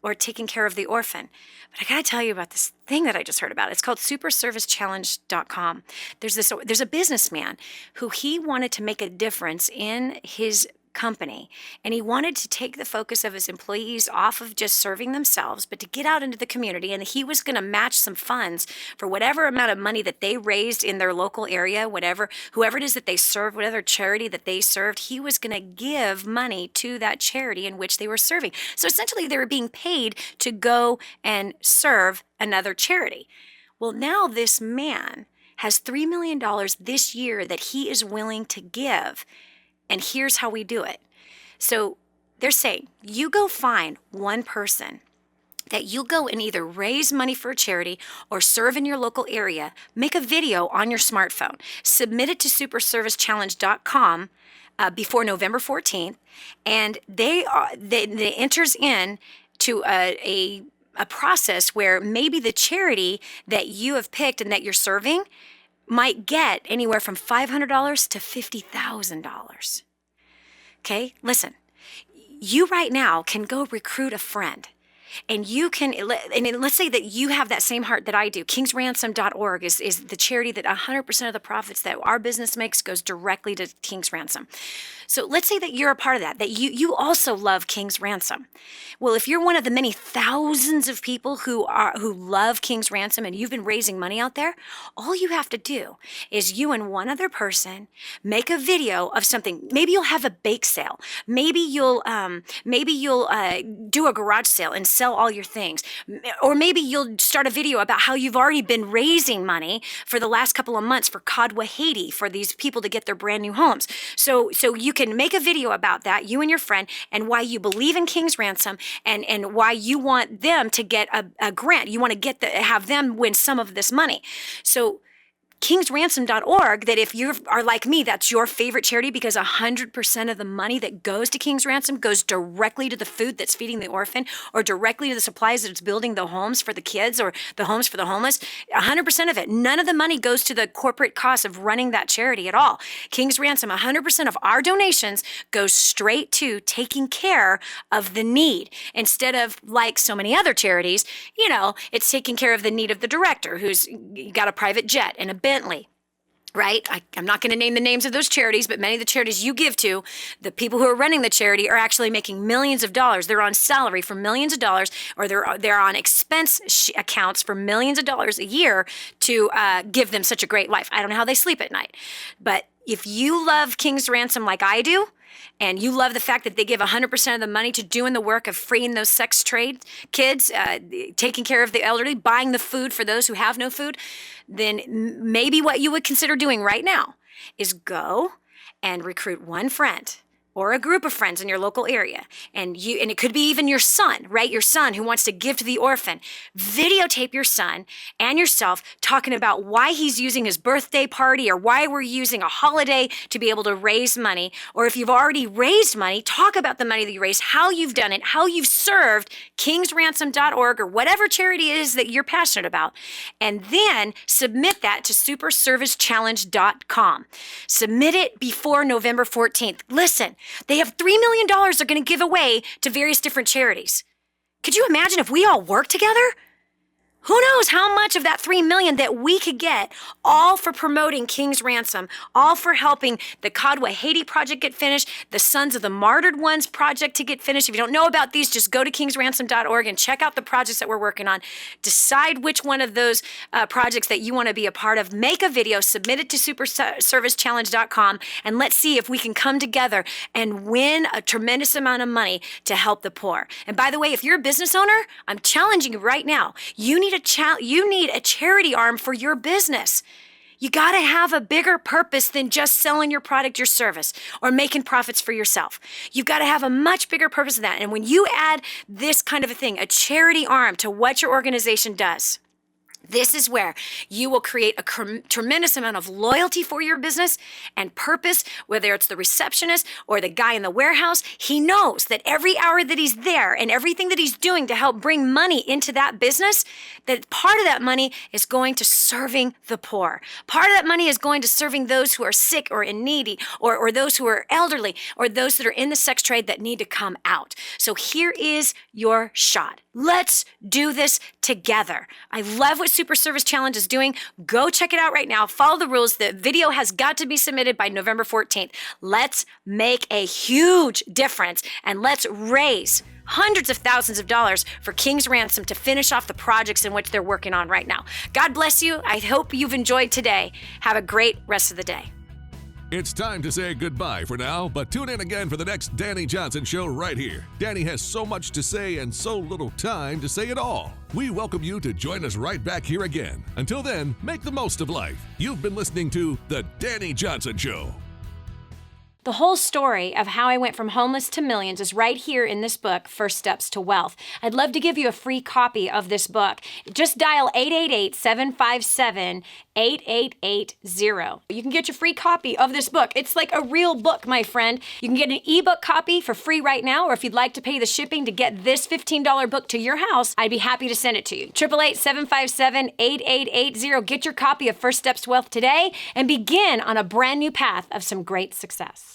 Speaker 2: or taking care of the orphan. But I got to tell you about this thing that I just heard about. It's called superservicechallenge.com. There's a businessman who he wanted to make a difference in his company, and he wanted to take the focus of his employees off of just serving themselves, but to get out into the community, and he was going to match some funds for whatever amount of money that they raised in their local area, whoever it is that they served, whatever charity that they served, he was going to give money to that charity in which they were serving. So essentially they were being paid to go and serve another charity. Well, now this man has $3 million this year that he is willing to give. And here's how we do it. So they're saying, you go find one person that you go and either raise money for a charity or serve in your local area, make a video on your smartphone, submit it to superservicechallenge.com before November 14th, and they enters in to a process where maybe the charity that you have picked and that you're serving might get anywhere from $500 to $50,000. Okay, listen, you right now can go recruit a friend. And let's say that you have that same heart that I do. KingsRansom.org is the charity that 100% of the profits that our business makes goes directly to King's Ransom. So let's say that you're a part of that you also love King's Ransom. Well, if you're one of the many thousands of people who love King's Ransom and you've been raising money out there, all you have to do is you and one other person make a video of something. Maybe you'll have a bake sale. Maybe you'll do a garage sale and sell all your things. Or maybe you'll start a video about how you've already been raising money for the last couple of months for Kadwa, Haiti, for these people to get their brand new homes. So you can make a video about that, you and your friend, and why you believe in King's Ransom and why you want them to get a grant. You want to have them win some of this money. So KingsRansom.org, that if you are like me, that's your favorite charity because 100% of the money that goes to King's Ransom goes directly to the food that's feeding the orphan or directly to the supplies that's building the homes for the kids or the homes for the homeless. 100% of it. None of the money goes to the corporate cost of running that charity at all. King's Ransom, 100% of our donations goes straight to taking care of the need. Instead of, like so many other charities, it's taking care of the need of the director who's got a private jet and a Bentley, right? I'm not going to name the names of those charities, but many of the charities you give to, the people who are running the charity are actually making millions of dollars. They're on salary for millions of dollars, or they're on expense accounts for millions of dollars a year to give them such a great life. I don't know how they sleep at night. But if you love King's Ransom like I do, and you love the fact that they give 100% of the money to doing the work of freeing those sex trade kids, taking care of the elderly, buying the food for those who have no food, then maybe what you would consider doing right now is go and recruit one friend or a group of friends in your local area. And it could be even your son, right? Your son who wants to give to the orphan. Videotape your son and yourself talking about why he's using his birthday party or why we're using a holiday to be able to raise money. Or if you've already raised money, talk about the money that you raised, how you've done it, how you've served KingsRansom.org or whatever charity it is that you're passionate about. And then submit that to superservicechallenge.com. Submit it before November 14th. Listen, they have $3 million they're going to give away to various different charities. Could you imagine if we all work together? Who knows how much of that $3 million that we could get, all for promoting King's Ransom, all for helping the Kadwa Haiti project get finished, the Sons of the Martyred Ones project to get finished. If you don't know about these, just go to kingsransom.org and check out the projects that we're working on. Decide which one of those projects that you want to be a part of. Make a video, submit it to superservicechallenge.com, and let's see if we can come together and win a tremendous amount of money to help the poor. And by the way, if you're a business owner, I'm challenging you right now. You need a charity arm for your business. You got to have a bigger purpose than just selling your product, your service, or making profits for yourself. You've got to have a much bigger purpose than that. And when you add this kind of a thing, a charity arm to what your organization does, this is where you will create a tremendous amount of loyalty for your business and purpose, whether it's the receptionist or the guy in the warehouse. He knows that every hour that he's there and everything that he's doing to help bring money into that business, that part of that money is going to serving the poor. Part of that money is going to serving those who are sick or in needy, or those who are elderly, or those that are in the sex trade that need to come out. So here is your shot. Let's do this together. I love what Super Service Challenge is doing. Go check it out right now. Follow the rules. The video has got to be submitted by November 14th. Let's make a huge difference, and let's raise hundreds of thousands of dollars for King's Ransom to finish off the projects in which they're working on right now. God bless you. I hope you've enjoyed today. Have a great rest of the day.
Speaker 3: It's time to say goodbye for now, but tune in again for the next Dani Johnson Show right here. Dani has so much to say and so little time to say it all. We welcome you to join us right back here again. Until then, make the most of life. You've been listening to The Dani Johnson Show.
Speaker 2: The whole story of how I went from homeless to millions is right here in this book, First Steps to Wealth. I'd love to give you a free copy of this book. Just dial 888-757-8880. You can get your free copy of this book. It's like a real book, my friend. You can get an ebook copy for free right now, or if you'd like to pay the shipping to get this $15 book to your house, I'd be happy to send it to you. 888-757-8880. Get your copy of First Steps to Wealth today and begin on a brand new path of some great success.